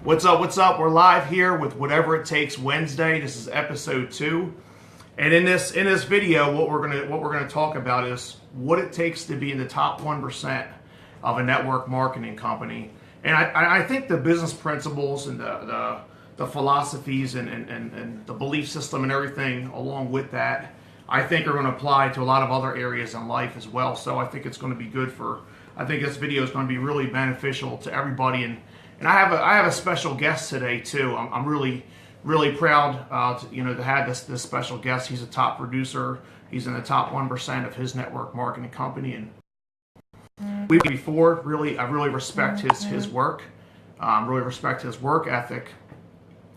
What's up? What's up? We're live here with Whatever It Takes Wednesday. This is episode 2, and in this video, what we're gonna talk about is what it takes to be in the top 1% of a network marketing company. And I think the business principles and the philosophies and the belief system and everything along with that, I think are going to apply to a lot of other areas in life as well. So I think it's going to be good for. I think this video is going to be really beneficial to everybody. And I have a special guest today too. I'm really proud to have this special guest. He's a top producer. He's in the top 1% of his network marketing company, and I really respect his work. Really respect his work ethic,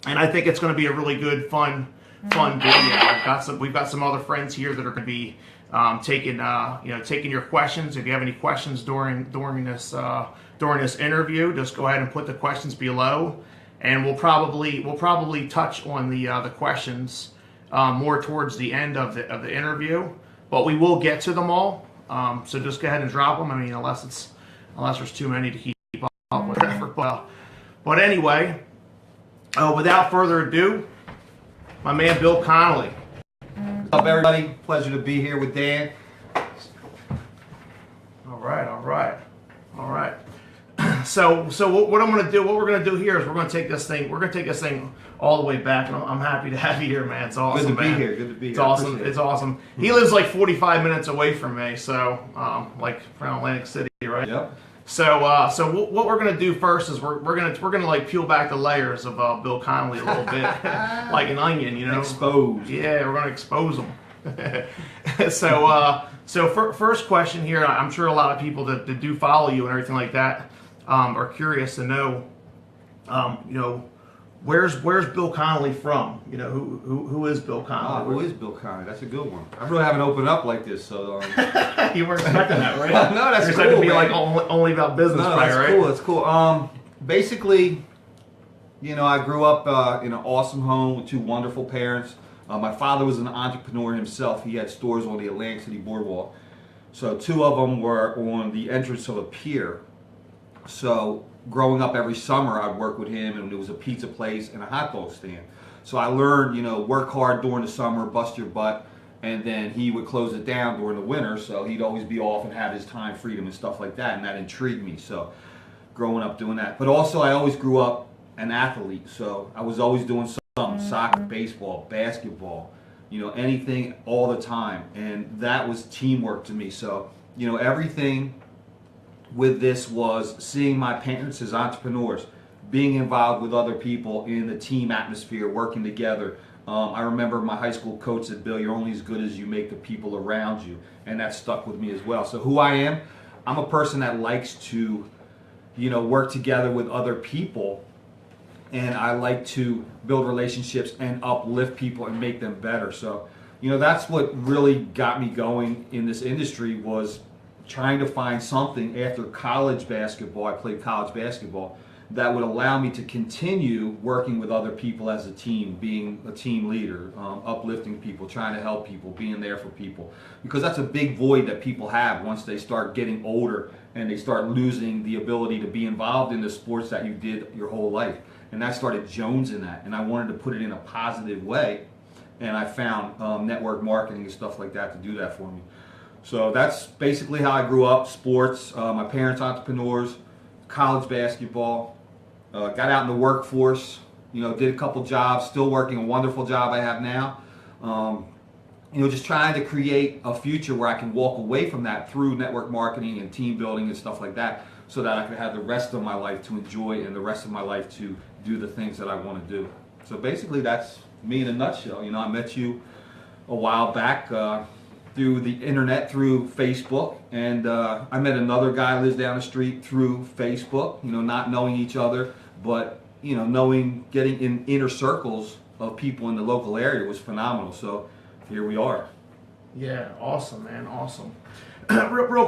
and I think it's going to be a really good fun video. We've got some other friends here that are going to be taking your questions. If you have any questions during this interview, just go ahead and put the questions below, and we'll probably touch on the questions more towards the end of the interview. But we will get to them all. So just go ahead and drop them. I mean, unless there's too many to keep up with, whatever. But anyway, without further ado, my man Bill Connelly. What's up, everybody? Pleasure to be here with Dan. All right. So what we're gonna do here is we're gonna take this thing all the way back, and I'm happy to have you here, man. It's awesome. Good to be here. It's awesome. It's awesome. He lives like 45 minutes away from me, so like from Atlantic City, right? Yep. So what we're gonna do first is we're gonna like peel back the layers of Bill Connelly a little bit, like an onion, you know. Exposed. Yeah, we're gonna expose him. So first question here. I'm sure a lot of people that do follow you and everything like that are curious to know, where's Bill Connelly from? You know, who is Bill Connelly? Who is Bill Connelly? That's a good one. I really haven't opened up like this, so. You weren't expecting that, right? No, that's cool. To be like only about business, no, that's right? cool. That's cool. Basically, I grew up in an awesome home with two wonderful parents. My father was an entrepreneur himself. He had stores on the Atlantic City boardwalk. So two of them were on the entrance of a pier. So growing up every summer, I'd work with him, and there was a pizza place and a hot dog stand. So I learned, work hard during the summer, bust your butt, and then he would close it down during the winter. So he'd always be off and have his time freedom and stuff like that, and that intrigued me. So growing up doing that. But also I always grew up an athlete. So I was always doing something, soccer, baseball, basketball, anything all the time. And that was teamwork to me. So, everything with this was seeing my parents as entrepreneurs, being involved with other people in the team atmosphere, working together. I remember my high school coach said, Bill, you're only as good as you make the people around you. And that stuck with me as well. So who I am, I'm a person that likes to, work together with other people. And I like to build relationships and uplift people and make them better. So, that's what really got me going in this industry, was trying to find something after college basketball. I played college basketball that would allow me to continue working with other people as a team, being a team leader, uplifting people, trying to help people, being there for people. Because that's a big void that people have once they start getting older and they start losing the ability to be involved in the sports that you did your whole life. And I started jonesing that, and I wanted to put it in a positive way. And I found network marketing and stuff like that to do that for me. So that's basically how I grew up, sports, my parents entrepreneurs, college basketball, got out in the workforce, did a couple jobs, still working a wonderful job I have now. Just trying to create a future where I can walk away from that through network marketing and team building and stuff like that, so that I can have the rest of my life to enjoy and the rest of my life to do the things that I want to do. So basically that's me in a nutshell. I met you a while back through the internet, through Facebook, and I met another guy who lives down the street through Facebook, not knowing each other, but getting in inner circles of people in the local area was phenomenal. So here we are. Yeah, awesome, man, awesome. real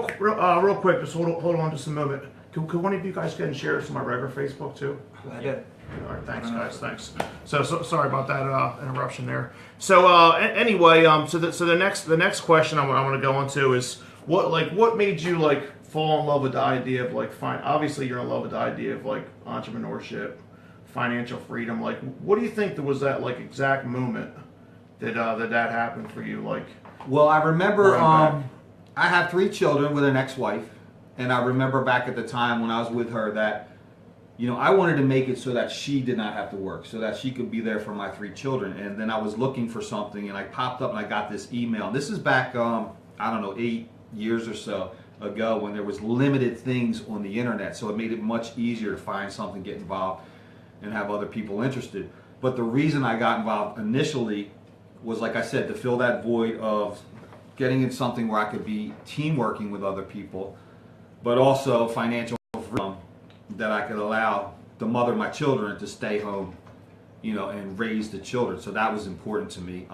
quick, just hold on just a moment. Could one of you guys go and share this on my regular Facebook too? I did. All right, thanks, guys. Thanks. So sorry about that interruption there. So anyway, so the next question I'm going to go into is what made you fall in love with the idea of obviously you're in love with the idea of entrepreneurship, financial freedom. Like, what do you think that was that like exact moment that that happened for you? Like, Well, I remember Right back. I have 3 children with an ex-wife, and I remember back at the time when I was with her that, I wanted to make it so that she did not have to work, so that she could be there for my 3 children. And then I was looking for something, and I popped up and I got this email. And this is back, I don't know, 8 years or so ago, when there was limited things on the internet, so it made it much easier to find something, get involved, and have other people interested. But the reason I got involved initially was, like I said, to fill that void of getting in something where I could be team working with other people, but also financial freedom, that I could allow the mother of my children to stay home, and raise the children. So that was important to me.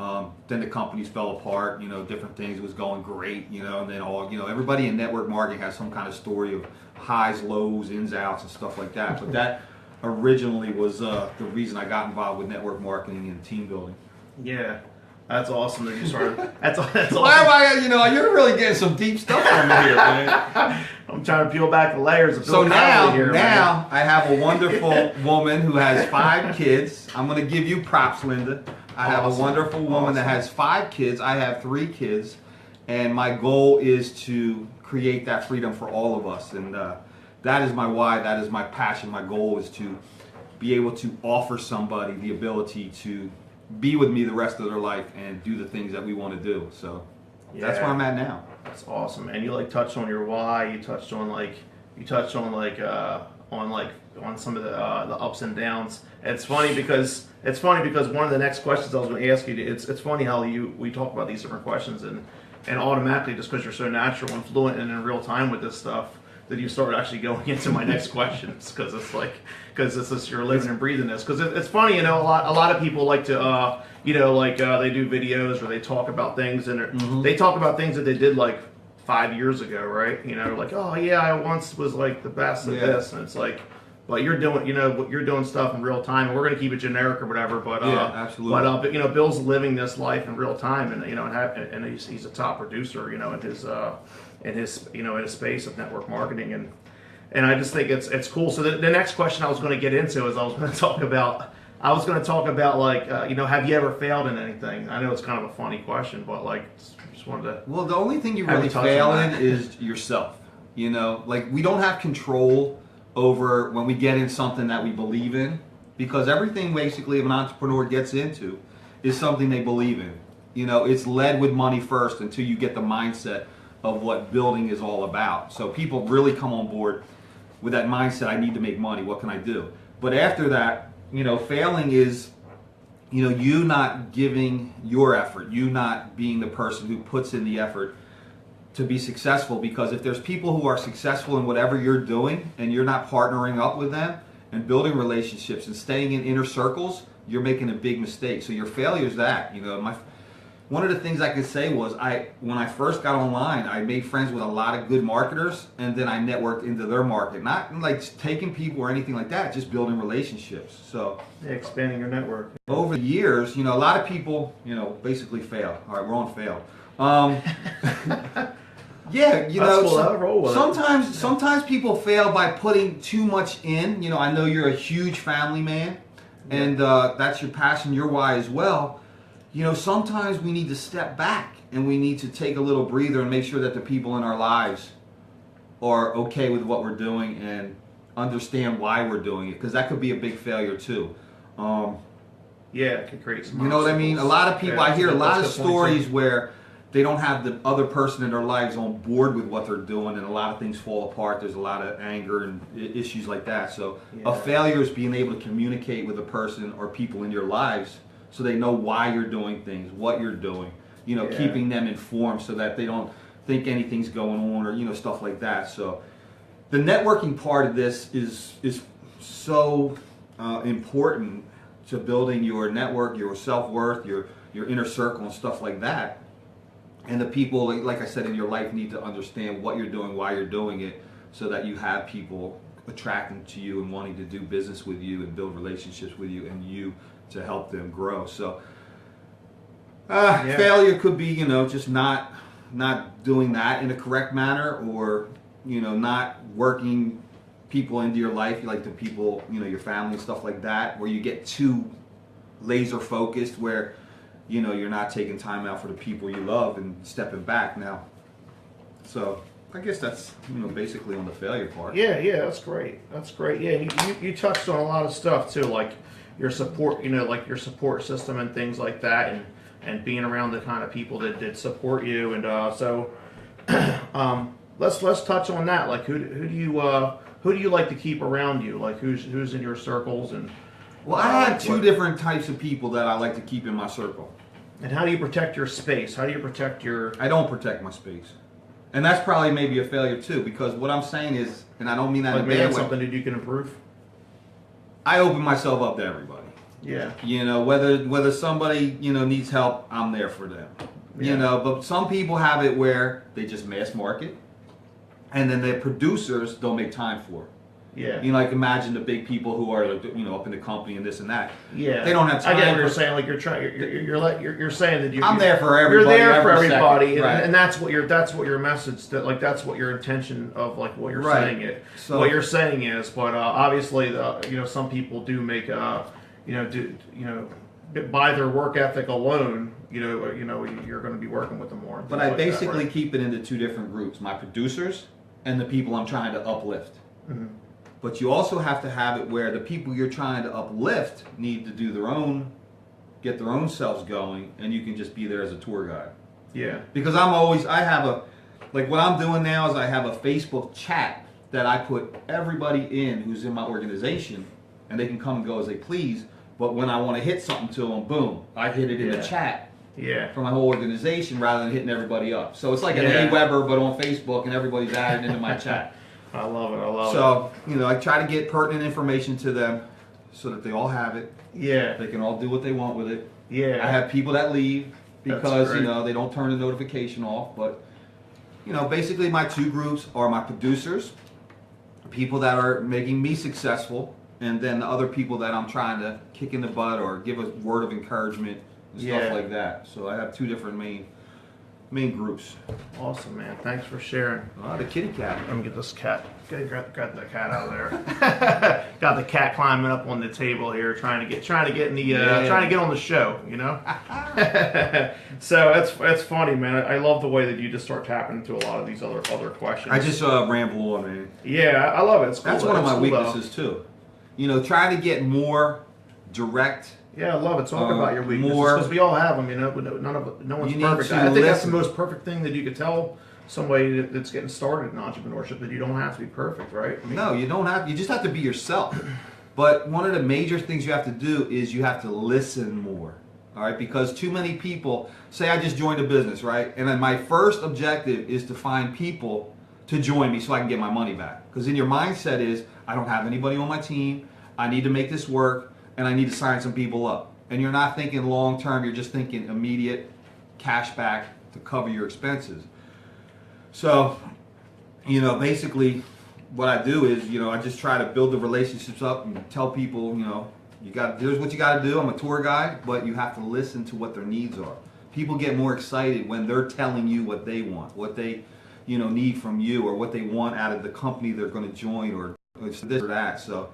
Then the companies fell apart, different things was going great, and then everybody in network marketing has some kind of story of highs, lows, ins, outs, and stuff like that. But that originally was the reason I got involved with network marketing and team building. Yeah. That's awesome that you started. That's awesome. Why am I, you're really getting some deep stuff from me here, man. I'm trying to peel back the layers of So Bill now, Connelly here, man. I have a wonderful woman who has 5 kids. I'm going to give you props, Linda. I have a Awesome. wonderful woman that has 5 kids. I have 3 kids, and my goal is to create that freedom for all of us. And that is my why. That is my passion. My goal is to be able to offer somebody the ability to be with me the rest of their life and do the things that we want to do. So that's where I'm at now. That's awesome. And you like touched on your why. You touched on on some of the ups and downs. It's funny because one of the next questions I was going to ask you, it's funny how we talk about these different questions and automatically, just because you're so natural and fluent and in real time with this stuff, that you start actually going into my next questions, because it's just you're living and breathing this. Because it's funny, a lot of people like to they do videos or they talk about things, and they talk about things that they did like 5 years ago, right? Like, oh yeah, I once was like the best at this, and it's like, but you're doing stuff in real time, and we're gonna keep it generic or whatever. But absolutely. But Bill's living this life in real time, and and he's a top producer, in his space of network marketing, and I just think it's cool. So the next question I was going to get into is I was going to talk about like have you ever failed in anything? I know it's kind of a funny question, but like just wanted to. Well, the only thing you really fail in is yourself. Like, we don't have control over when we get in something that we believe in, because everything basically an entrepreneur gets into is something they believe in. It's led with money first until you get the mindset of what building is all about. So people really come on board with that mindset, I need to make money, what can I do? But after that, failing is, you not giving your effort, you not being the person who puts in the effort to be successful. Because if there's people who are successful in whatever you're doing and you're not partnering up with them and building relationships and staying in inner circles, you're making a big mistake. So your failure is that. One of the things I could say was when I first got online, I made friends with a lot of good marketers, and then I networked into their market. Not like taking people or anything like that, just building relationships. So expanding your network. Over the years, a lot of people, basically fail. All right, we're on fail. Yeah, cool. Sometimes people fail by putting too much in. I know you're a huge family man, and that's your passion, your why as well. Sometimes we need to step back and we need to take a little breather and make sure that the people in our lives are okay with what we're doing and understand why we're doing it, because that could be a big failure too. It could create some. You know what I mean? A lot of people, I hear a lot of stories where they don't have the other person in their lives on board with what they're doing, and a lot of things fall apart. There's a lot of anger and issues like that. So a failure is being able to communicate with a person or people in your lives, so they know why you're doing things, what you're doing, keeping them informed so that they don't think anything's going on or, stuff like that. So the networking part of this is so important to building your network, your self-worth, your inner circle and stuff like that. And the people, like I said, in your life need to understand what you're doing, why you're doing it, so that you have people attracting to you and wanting to do business with you and build relationships with you, and you to help them grow. So failure could be, just not doing that in a correct manner, or not working people into your life, you like the people, your family and stuff like that, where you get too laser focused, where, you're not taking time out for the people you love and stepping back now. So I guess that's, basically on the failure part. Yeah, that's great. That's great. Yeah, you touched on a lot of stuff too, like your support, like your support system and things like that, and being around the kind of people that support you. And so let's touch on that. Like who do you like to keep around you? Like who's in your circles? And well, I have two different types of people that I like to keep in my circle. And how do you protect your space? How do you protect your... I don't protect my space. And that's probably maybe a failure too, because what I'm saying is, and I don't mean that in a bad way. Something that you can improve? I open myself up to everybody. Yeah. Whether somebody, needs help, I'm there for them. Yeah. But some people have it where they just mass market, and then their producers don't make time for it. Yeah. Like imagine the big people who are, up in the company and this and that. Yeah. They don't have time. I get what you're saying. Like you're saying that I'm there for everybody. You're there for everybody, second. Right. and that's what your message. That's what your intention of like what you're right. saying. So, what you're saying is, but obviously, some people do make by their work ethic alone, you're going to be working with them more. But I basically keep it into two different groups: my producers and the people I'm trying to uplift. Mm-hmm. But you also have to have it where the people you're trying to uplift need to do get their own selves going, and you can just be there as a tour guide. Yeah. Because what I'm doing now is I have a Facebook chat that I put everybody in who's in my organization, and they can come and go as they please. But when I want to hit something to them, boom, I hit it in the chat. Yeah. For my whole organization rather than hitting everybody up. So it's like an AWeber, but on Facebook, and everybody's added into my chat. I love it. So, I try to get pertinent information to them so that they all have it. Yeah. They can all do what they want with it. Yeah. I have people that leave because, they don't turn the notification off. But, basically my two groups are my producers, people that are making me successful, and then the other people that I'm trying to kick in the butt or give a word of encouragement and stuff like that. So I have two different main groups. Awesome, man. Thanks for sharing. The kitty cat. Let me get this cat. Got the cat out of there. Got the cat climbing up on the table here, trying to get on the show. So it's funny, man. I love the way that you just start tapping into a lot of these other questions. I just ramble on, man. Yeah, I love it. It's cool. That's one of my weaknesses too. Trying to get more direct. Yeah, I love it. Talk about your weaknesses because we all have them. No one's perfect. I think that's the most perfect thing that you could tell somebody that's getting started in entrepreneurship, that you don't have to be perfect, right? No, you don't have. You just have to be yourself. But one of the major things you have to do is you have to listen more. All right, because too many people say, I just joined a business, right? And then my first objective is to find people to join me so I can get my money back. Because in your mindset is, I don't have anybody on my team. I need to make this work. And I need to sign some people up. And you're not thinking long term, you're just thinking immediate cash back to cover your expenses. So, basically what I do is, I just try to build the relationships up and tell people, here's what you got to do. I'm a tour guide, but you have to listen to what their needs are. People get more excited when they're telling you what they want, what they, need from you, or what they want out of the company they're going to join, or this or that. So,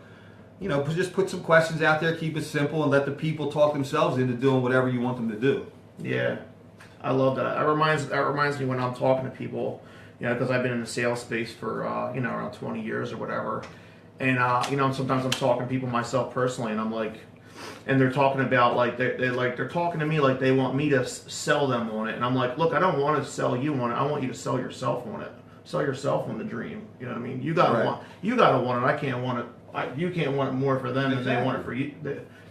just put some questions out there, keep it simple, and let the people talk themselves into doing whatever you want them to do. Yeah. I love that. That reminds me when I'm talking to people, because I've been in the sales space for, around 20 years or whatever. And, sometimes I'm talking to people myself personally, and I'm like, and they're talking about, like, they're talking to me like they want me to sell them on it. And I'm like, look, I don't want to sell you on it. I want you to sell yourself on it. Sell yourself on the dream. You know what I mean? You gotta want it. I can't want it. You can't want it more for them than they want it for you.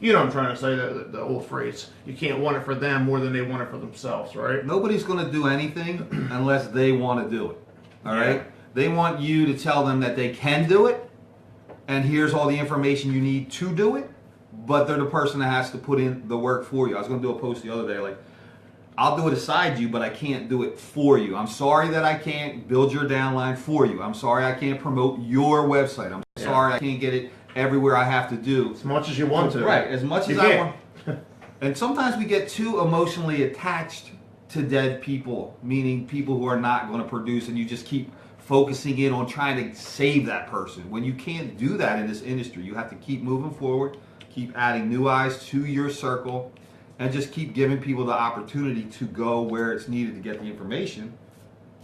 You know what I'm trying to say, the old phrase. You can't want it for them more than they want it for themselves, right? Nobody's going to do anything unless they want to do it, all right? They want you to tell them that they can do it, and here's all the information you need to do it, but they're the person that has to put in the work for you. I was going to do a post the other day, like, I'll do it aside you, but I can't do it for you. I'm sorry that I can't build your downline for you. I'm sorry I can't promote your website. I'm sorry I can't get it everywhere I have to do. As much as you want to. Right, as much as I want. And sometimes we get too emotionally attached to dead people, meaning people who are not going to produce, and you just keep focusing in on trying to save that person. When you can't do that in this industry, you have to keep moving forward, keep adding new eyes to your circle, and just keep giving people the opportunity to go where it's needed to get the information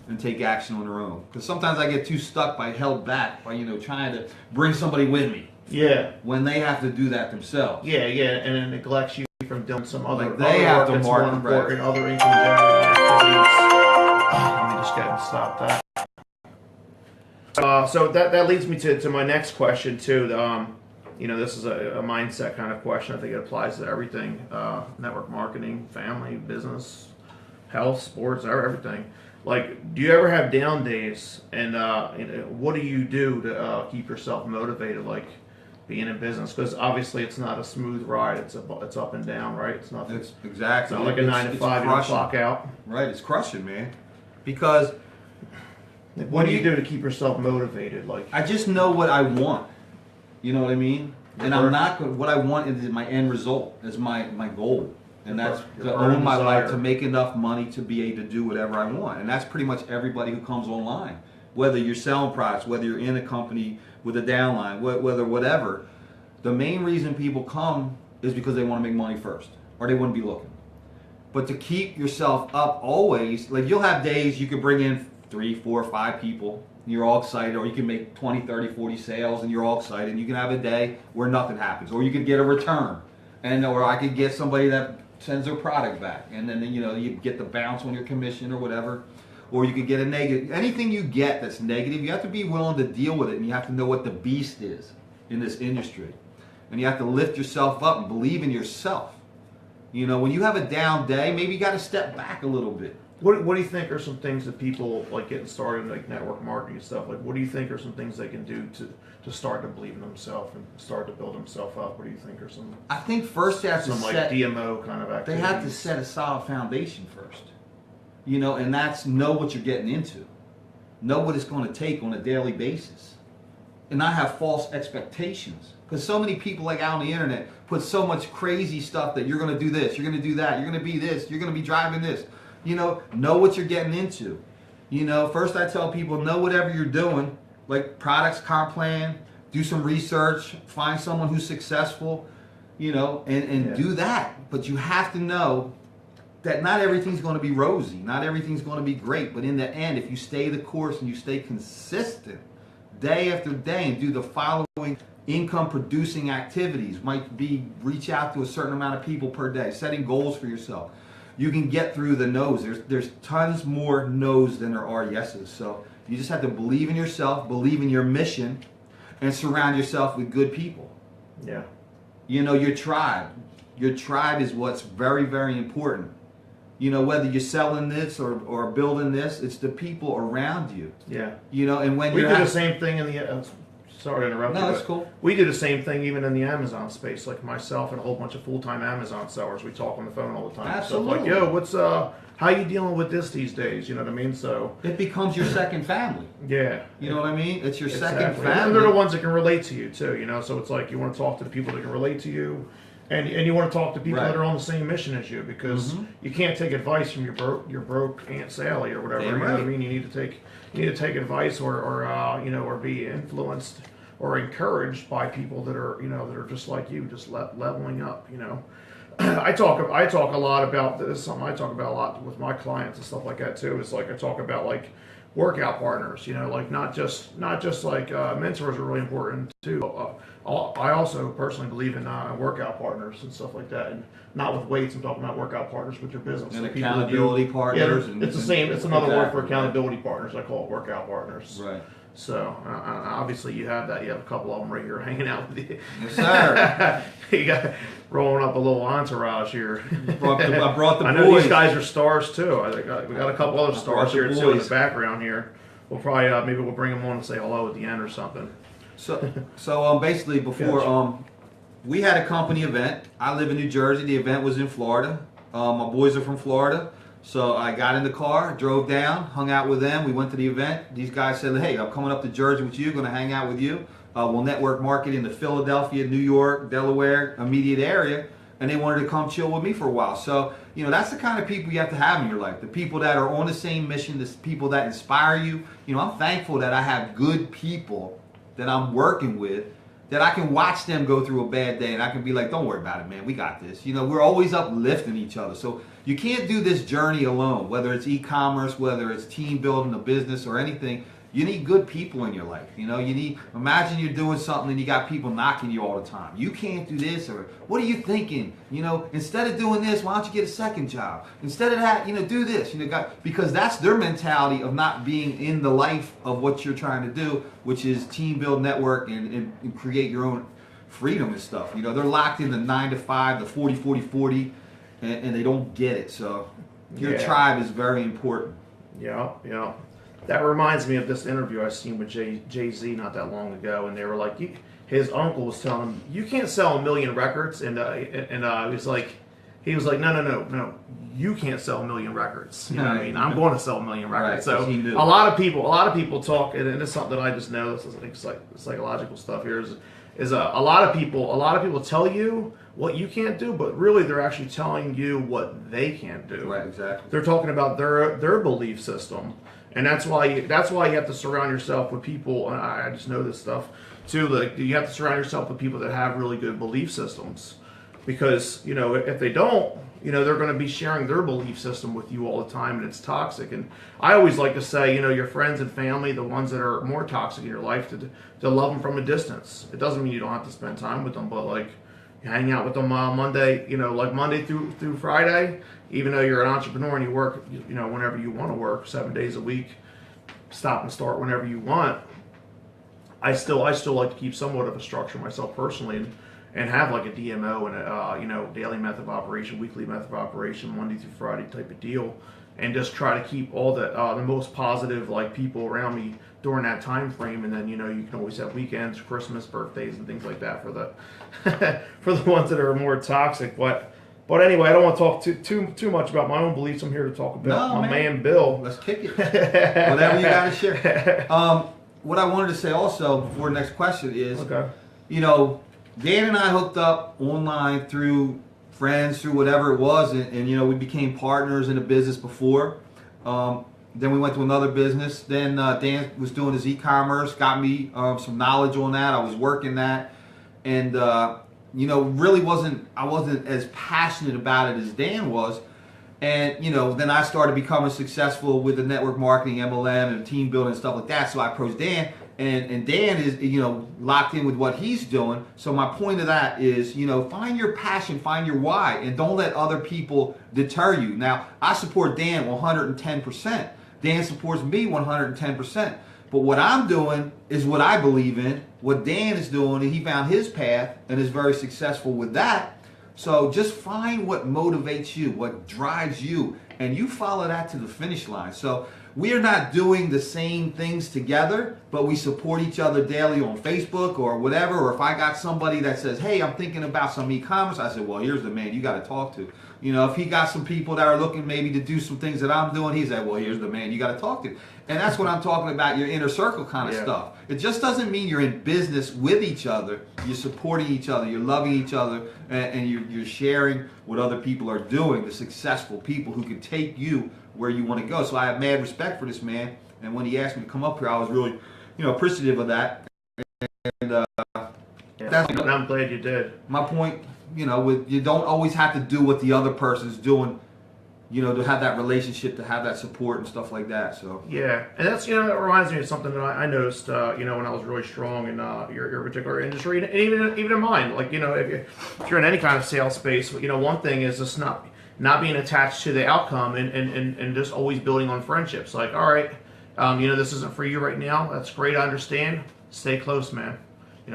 and take action on their own. Because sometimes I get too stuck held back by trying to bring somebody with me. Yeah. When they have to do that themselves. Yeah, and it neglects you from doing some other, Like they have other work to that's more market, important, other income generating activities. Let me just get and stop that. So that leads me to my next question too. This is a mindset kind of question. I think it applies to everything: network marketing, family, business, health, sports, everything. Like, do you ever have down days? And what do you do to keep yourself motivated? Like being in business, because obviously it's not a smooth ride. It's up and down, right? It's not. It's exactly. It's not like a 9 to 5 you clock out. Right. It's crushing, man. Because what do you do to keep yourself motivated? Like, I just know what I want. You know what I mean? And I'm not. What I want is my end result. Is my goal. And that's to own my life, to make enough money to be able to do whatever I want. And that's pretty much everybody who comes online. Whether you're selling products, whether you're in a company with a downline, whether whatever. The main reason people come is because they want to make money first. Or they wouldn't be looking. But to keep yourself up always, like you'll have days you could bring in 3, 4, 5 people. And you're all excited. Or you can make 20, 30, 40 sales and you're all excited. And you can have a day where nothing happens. Or you could get a return. Or I could get somebody that sends their product back, and then you get the bounce on your commission or whatever, or you could get a negative. Anything you get that's negative, you have to be willing to deal with it, and you have to know what the beast is in this industry, and you have to lift yourself up and believe in yourself. When you have a down day, maybe you got to step back a little bit. What do you think are some things that people like getting started in like network marketing and stuff? Like, what do you think are some things they can do to start to believe in themselves and start to build themselves up? What do you think are some? I think first they have to some like DMO kind of activities. They have to set a solid foundation first. And that's know what you're getting into, know what it's going to take on a daily basis, and not have false expectations. Because so many people like out on the internet put so much crazy stuff that you're going to do this, you're going to do that, you're going to be this, you're going to be driving this. Know what you're getting into. First I tell people, know whatever you're doing, like products, comp plan, do some research, find someone who's successful, and do that. But you have to know that not everything's going to be rosy, not everything's going to be great. But in the end, if you stay the course and you stay consistent day after day and do the following income producing activities, might be reach out to a certain amount of people per day, setting goals for yourself. You can get through the no's. There's tons more no's than there are yeses. So you just have to believe in yourself, believe in your mission, and surround yourself with good people. Yeah. Your tribe. Your tribe is what's very, very important. Whether you're selling this or building this, it's the people around you. Yeah. And when we do the same thing in the. Sorry to interrupt you. No, that's cool. We do the same thing even in the Amazon space. Like myself and a whole bunch of full-time Amazon sellers, we talk on the phone all the time. Absolutely. Stuff like, yo, what's how you dealing with this these days? You know what I mean? So it becomes your second family. Yeah. You know what I mean? It's your second family. And they're the ones that can relate to you too. So it's like you want to talk to the people that can relate to you, and you want to talk to people that are on the same mission as you, because you can't take advice from your broke Aunt Sally or whatever. You know what I mean? You need to take advice or be influenced or encouraged by people that are just like you, just leveling up. I talk a lot about this. Something I talk about a lot with my clients and stuff like that too. It's like I talk about like workout partners. Like not just like mentors are really important too. I also personally believe in workout partners and stuff like that, and not with weights. I'm talking about workout partners with your business and accountability partners. Yeah, it's the same. It's another word for accountability partners. I call it workout partners. Right. So obviously you have that. You have a couple of them right here hanging out with you. Yes, sir. You got rolling up a little entourage here. I brought the boys. I know these guys are stars too. We got a couple other stars here too in the background here. We'll probably maybe we'll bring them on and say hello at the end or something. So basically before we had a company event. I live in New Jersey. The event was in Florida. My boys are from Florida. So I got in the car, drove down, hung out with them. We went to the event. These guys said, hey, I'm coming up to Jersey with you, going to hang out with you. We'll network market in the Philadelphia, New York, Delaware immediate area. and they wanted to come chill with me for a while. So, that's the kind of people you have to have in your life. The people that are on the same mission, the people that inspire you. I'm thankful that I have good people that I'm working with, that I can watch them go through a bad day and I can be like, don't worry about it, man. We got this. We're always uplifting each other. So you can't do this journey alone, whether it's e-commerce, whether it's team building a business or anything. You need good people in your life. Imagine you're doing something and you got people knocking you all the time. You can't do this, or what are you thinking? Instead of doing this, why don't you get a second job? Instead of that, do this. Because that's their mentality of not being in the life of what you're trying to do, which is team build, network, and create your own freedom and stuff. They're locked in the 9 to 5, the 40, and they don't get it. So your tribe is very important. Yeah. That reminds me of this interview I seen with Jay-Z not that long ago, and they were like, his uncle was telling him, you can't sell 1 million records, and he was like, no, you can't sell 1 million records. You know what I mean? I'm going to sell 1 million records. Right, so a lot of people talk, and it's something that I just know. This is like psychological stuff here. Is a lot of people tell you what you can't do, but really they're actually telling you what they can't do. Right, exactly. They're talking about their belief system. And that's why you have to surround yourself with people. And I just know this stuff too. Like, you have to surround yourself with people that have really good belief systems, because if they don't, they're going to be sharing their belief system with you all the time, and it's toxic. And I always like to say, your friends and family, the ones that are more toxic in your life, to love them from a distance. It doesn't mean you don't have to spend time with them, but like, you hang out with them Monday, like Monday through Friday. Even though you're an entrepreneur and you work, whenever you want to work, 7 days a week, stop and start whenever you want. I still like to keep somewhat of a structure myself personally, and have like a DMO and a daily method of operation, weekly method of operation, Monday through Friday type of deal, and just try to keep all the most positive people around me during that time frame. And then you can always have weekends, Christmas, birthdays, and things like that for the for the ones that are more toxic. But anyway, I don't want to talk too much about my own beliefs. I'm here to talk about my man Bill. Let's kick it. Whatever you got to share. What I wanted to say also before the next question is, okay. Dan and I hooked up online through friends, through whatever it was, and we became partners in a business before. Then we went to another business. Then Dan was doing his e-commerce, got me some knowledge on that. I was working that, and really I wasn't as passionate about it as Dan was. And, then I started becoming successful with the network marketing, MLM, and team building and stuff like that. So I approached Dan, and Dan is, locked in with what he's doing. So my point of that is, find your passion, find your why, and don't let other people deter you. Now, I support Dan 110%. Dan supports me 110%. But what I'm doing is what I believe in. What Dan is doing, and he found his path and is very successful with that. So just find what motivates you, what drives you, and you follow that to the finish line. So we are not doing the same things together, but we support each other daily on Facebook or whatever. Or if I got somebody that says, hey, I'm thinking about some e-commerce, I said, well, here's the man you got to talk to. If he got some people that are looking maybe to do some things that I'm doing, he said, well, here's the man you got to talk to. And that's what I'm talking about, your inner circle kind of stuff. It just doesn't mean you're in business with each other. You're supporting each other. You're loving each other. And you're sharing what other people are doing, the successful people who can take you where you want to go. So I have mad respect for this man. And when he asked me to come up here, I was really, appreciative of that. And that's, and I'm glad you did. My point, you don't always have to do what the other person's doing, to have that relationship, to have that support and stuff like that. So yeah, and that's that reminds me of something that I noticed, when I was really strong in your particular industry, and even in mine. Like if you're in any kind of sales space, one thing is just not being attached to the outcome, and just always building on friendships. Like, all right, this isn't for you right now. That's great. I understand. Stay close, man.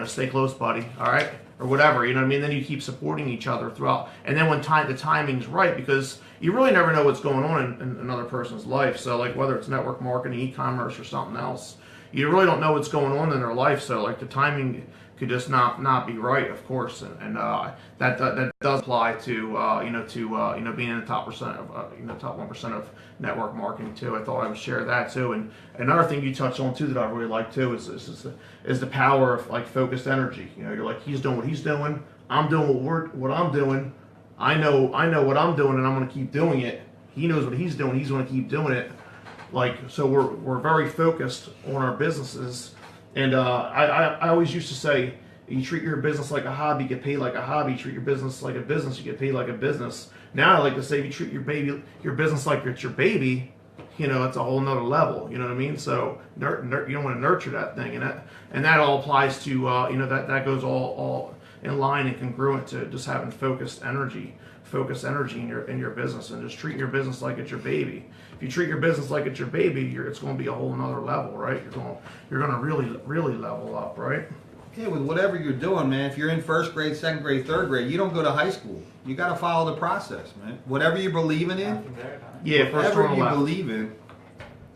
Stay close, buddy. All right. Or whatever, Then you keep supporting each other throughout. And then when the timing's right, because you really never know what's going on in another person's life. So like whether it's network marketing, e-commerce, or something else, you really don't know what's going on in their life. So like the timing could just not be right, of course. And that does apply to being in the top percent of top 1% of network marketing too. I thought I would share that too. And another thing you touched on too that I really like too is the power of like focused energy. You're like, he's doing what he's doing, I'm doing what I'm doing. I know what I'm doing, and I'm going to keep doing it. He knows what he's doing. He's going to keep doing it. Like, so we're very focused on our businesses. And I always used to say, you treat your business like a hobby, you get paid like a hobby. You treat your business like a business, you get paid like a business. Now I like to say, if you treat your business like it's your baby, you know, it's a whole nother level. You know what I mean? So you don't want to nurture that thing, and that all applies to you know, that goes all in line and congruent to just having focused energy in your business, and just treating your business like it's your baby. If you treat your business like it's your baby, it's going to be a whole nother level, right? You're going to really level up, right? Yeah, with whatever you're doing, man. If you're in first grade, second grade, third grade, you don't go to high school. You got to follow the process, man. Whatever you're believing in, whatever you believe in,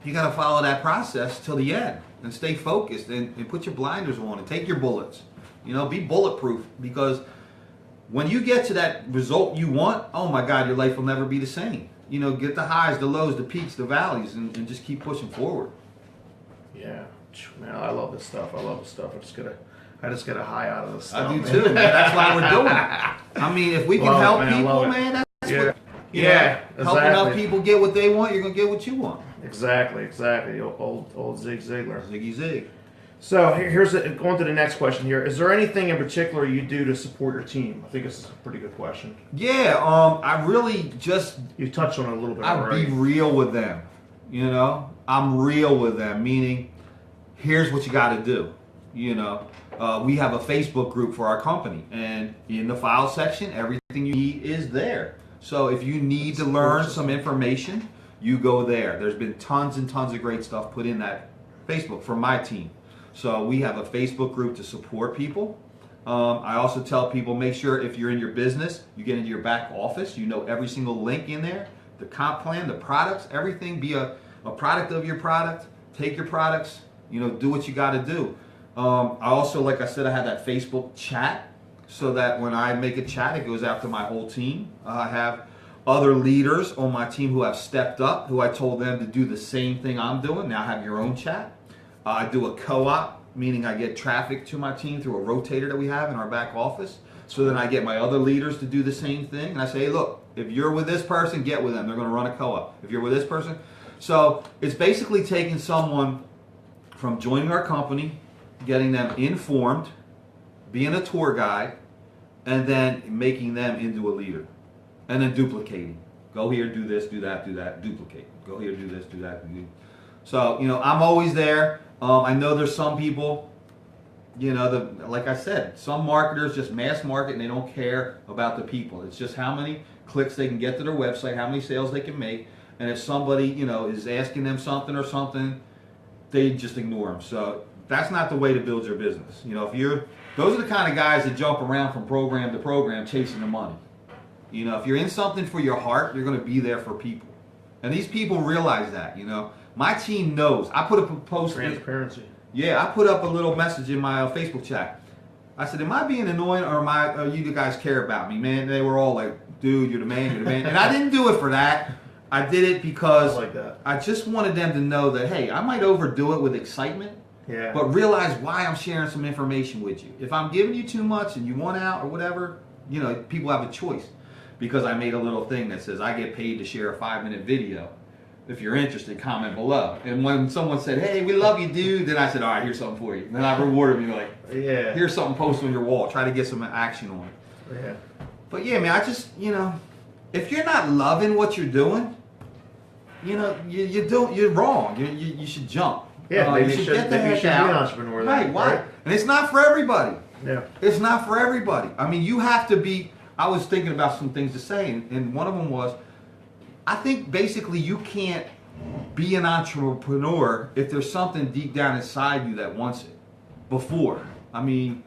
you got to follow that process till the end and stay focused and put your blinders on and take your bullets. You know, be bulletproof, because when you get to that result you want, oh my God, your life will never be the same. You know, get the highs, the lows, the peaks, the valleys, and just keep pushing forward. Yeah, man, I love this stuff. I just get a high out of this stuff. I do too, man. That's why we're doing it. I mean, if we can help people, man, that's what. Helping other people get what they want, you're gonna get what you want. Exactly. Old Zig Ziglar. Ziggy Zig. So going to the next question here. Is there anything in particular you do to support your team? I think this is a pretty good question. Yeah, I really just... You touched on it a little bit already. I be real with them, you know? I'm real with them, meaning, here's what you got to do, you know? We have a Facebook group for our company, and in the file section, everything you need is there. So if you need to learn some information, you go there. There's been tons and tons of great stuff put in that Facebook for my team. So we have a Facebook group to support people. I also tell people, make sure if you're in your business, you get into your back office, you know every single link in there, the comp plan, the products, everything. Be a product of your product. Take your products, you know, do what you got to do. I also, like I said, I have that Facebook chat, so that when I make a chat, it goes out to my whole team. I have other leaders on my team who have stepped up, who I told them to do the same thing I'm doing. Now have your own chat. I do a co-op, meaning I get traffic to my team through a rotator that we have in our back office. So then I get my other leaders to do the same thing. And I say, hey, look, if you're with this person, get with them. They're going to run a co-op. If you're with this person. So it's basically taking someone from joining our company, getting them informed, being a tour guide, and then making them into a leader. And then duplicating. Go here, do this, do that, duplicate. Go here, do this, do that, do that. So, you know, I'm always there. I know there's some people, you know, like I said, some marketers just mass market and they don't care about the people. It's just how many clicks they can get to their website, how many sales they can make. And if somebody, you know, is asking them something or something, they just ignore them. So that's not the way to build your business. You know, those are the kind of guys that jump around from program to program chasing the money. You know, if you're in something for your heart, you're going to be there for people. And these people realize that, you know. My team knows. I put up a post. Transparency. Yeah, I put up a little message in my Facebook chat. I said, am I being annoying, or you guys care about me, man? They were all like, dude, you're the man, you're the man. And I didn't do it for that. I did it because I just wanted them to know that, hey, I might overdo it with excitement, but realize why I'm sharing some information with you. If I'm giving you too much and you want out or whatever, you know, people have a choice. Because I made a little thing that says I get paid to share a 5-minute video. If you're interested, comment below. And when someone said, hey, we love you, dude, then I said, all right, here's something for you. And then I rewarded them, like, here's something posted on your wall. Try to get some action on it. Yeah. But yeah, man, I just, you know, if you're not loving what you're doing, you know, you're wrong. You should jump. Yeah, you should get the heck out. Be an entrepreneur. Right, why? Right? And it's not for everybody. Yeah. It's not for everybody. I mean, you have to be... I was thinking about some things to say, and one of them was, I think basically you can't be an entrepreneur if there's something deep down inside you that wants it before. I mean,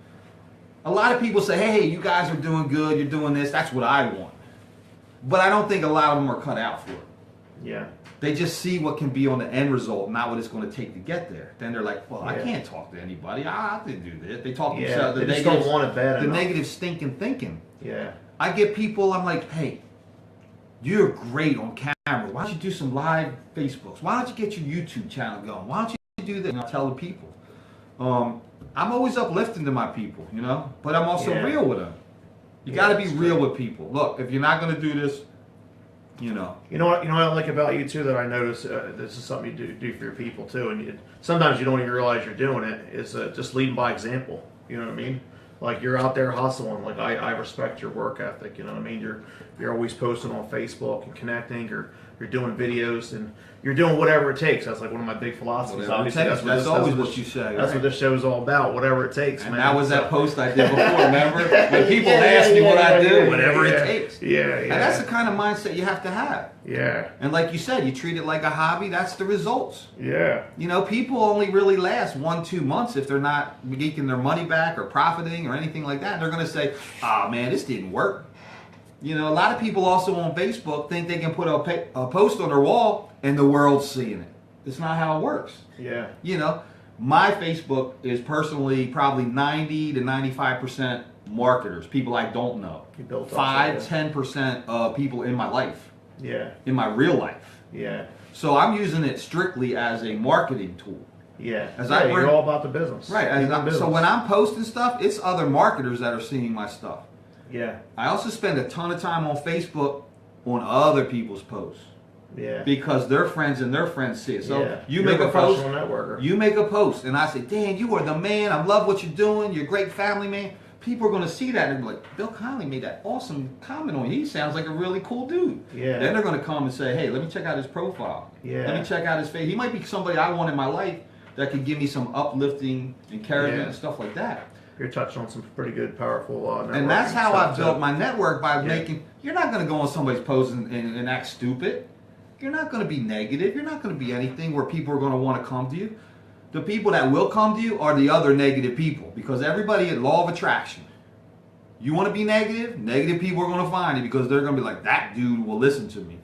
a lot of people say, hey, you guys are doing good, you're doing this, that's what I want. But I don't think a lot of them are cut out for it. Yeah. They just see what can be on the end result, not what it's going to take to get there. Then they're like, well, I can't talk to anybody. I didn't do this. They talk to themselves. They just don't want it bad enough. The negative stinking thinking. Yeah. I get people, I'm like, hey, you're great on camera. Why don't you do some live Facebooks? Why don't you get your YouTube channel going? Why don't you do that? And I'll tell the people. I'm always uplifting to my people, you know, but I'm also real with them. You Yeah, got to be that's real great. with people. Look, if you're not going to do this, you know. You know what I like about you too that I notice this is something you do for your people too, and sometimes you don't even realize you're doing it. Is just leading by example. You know what I mean? Like you're out there hustling. Like I respect your work ethic. You know what I mean? You're always posting on Facebook and connecting. You're doing videos and you're doing whatever it takes. That's like one of my big philosophies. Whatever it takes. That's always what you say. That's what this show is all about. Whatever it takes, And man. that was that post I did before, remember? When people ask me what I do, whatever it takes. Yeah. And that's the kind of mindset you have to have. Yeah. And like you said, you treat it like a hobby, that's the results. Yeah. You know, people only really last 1-2 months if they're not making their money back or profiting or anything like that. They're going to say, oh man, this didn't work. You know, a lot of people also on Facebook think they can put a post on their wall and the world's seeing it. It's not how it works. Yeah. You know, my Facebook is personally probably 90 to 95% marketers, people I don't know. You built up 5-10% of people in my life, Yeah. in my real life. Yeah. So I'm using it strictly as a marketing tool. Yeah. As yeah, I you're bring- all about the business. Right. So when I'm posting stuff, it's other marketers that are seeing my stuff. Yeah. I also spend a ton of time on Facebook on other people's posts Yeah. because their friends and their friends see it. So yeah. you You're make a post, professional networker. you make a post, and I say, Dan, you are the man. I love what you're doing. You're a great family man. People are going to see that and be like, Bill Connelly made that awesome comment on you. He sounds like a really cool dude. Yeah. Then they're going to come and say, hey, let me check out his profile. Yeah. Let me check out his face. He might be somebody I want in my life that could give me some uplifting encouragement Yeah. and stuff like that. You're touching on some pretty good, powerful And that's networking how stuff, I built too. my network by Yeah. making, you're not going to go on somebody's post and act stupid. You're not going to be negative. You're not going to be anything where people are going to want to come to you. The people that will come to you are the other negative people because everybody at law of attraction. You want to be negative? Negative people are going to find you because they're going to be like, that dude will listen to me.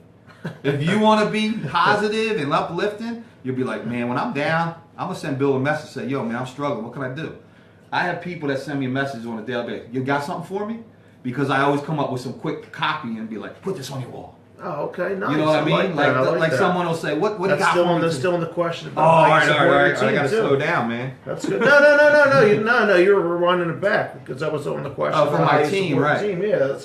If you want to be positive and uplifting, you'll be like, man, when I'm down, I'm going to send Bill a message say, yo, man, I'm struggling. What can I do? I have people that send me a message on a daily basis. You got something for me? Because I always come up with some quick copy and be like, put this on your wall. Oh, okay, nice. You know what I mean? Like, that. I Like that. someone will say, what do you That's got still for on me? the today?" still in the question Oh, about all how you right. support your I team, got to too. slow down, man. That's good. No. You're rewinding it back because that was on the question. Oh, for about my how you team, support right. your team. Yeah,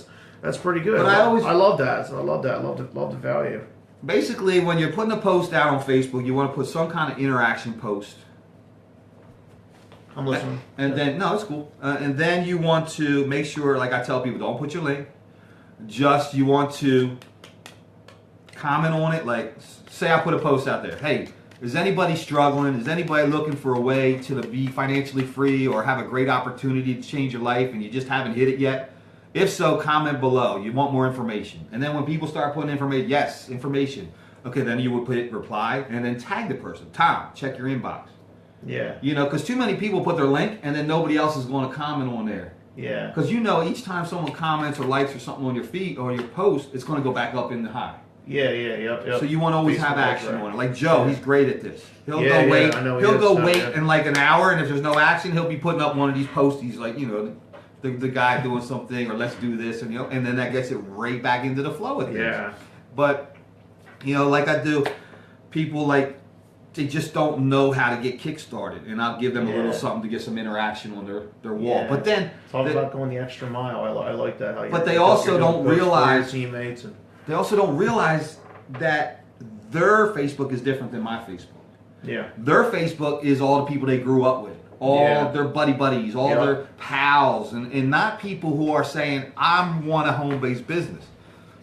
that's pretty good. But I love that. I love that. Love the value. Basically, when you're putting a post out on Facebook, you want to put some kind of interaction post. I'm listening. And then, no, it's cool. And then you want to make sure, like I tell people, don't put your link. Just you want to comment on it. Like, say I put a post out there. Hey, is anybody struggling? Is anybody looking for a way to be financially free or have a great opportunity to change your life and you just haven't hit it yet? If so, comment below. You want more information. And then when people start putting information, yes, information. Okay, then you would put reply and then tag the person. Tom, check your inbox. Yeah. You know, because too many people put their link and then nobody else is going to comment on there. Yeah. Because you know, each time someone comments or likes or something on your feed or your post, it's going to go back up in the high. Yep. So you want to always have Facebook, action right. on it. Like Joe, he's great at this. He'll Yeah, go wait. I know he He'll is, go so, wait yeah. in like an hour, and if there's no action, he'll be putting up one of these posts. He's like, you know, the guy doing something, or let's do this, and you know, and then that gets it right back into the flow of things. Yeah. But you know, like I do, people like they just don't know how to get kick-started, and I'll give them a little Yeah. something to get some interaction on their wall. Yeah. But then Talk about going the extra mile. I like that. How But they also you're don't doing posts for your realize- teammates and they also don't realize that their Facebook is different than my Facebook. yeah. Their Facebook is all the people they grew up with, all Yeah. their buddies, all Yeah. their pals, and not people who are saying, I want a home-based business.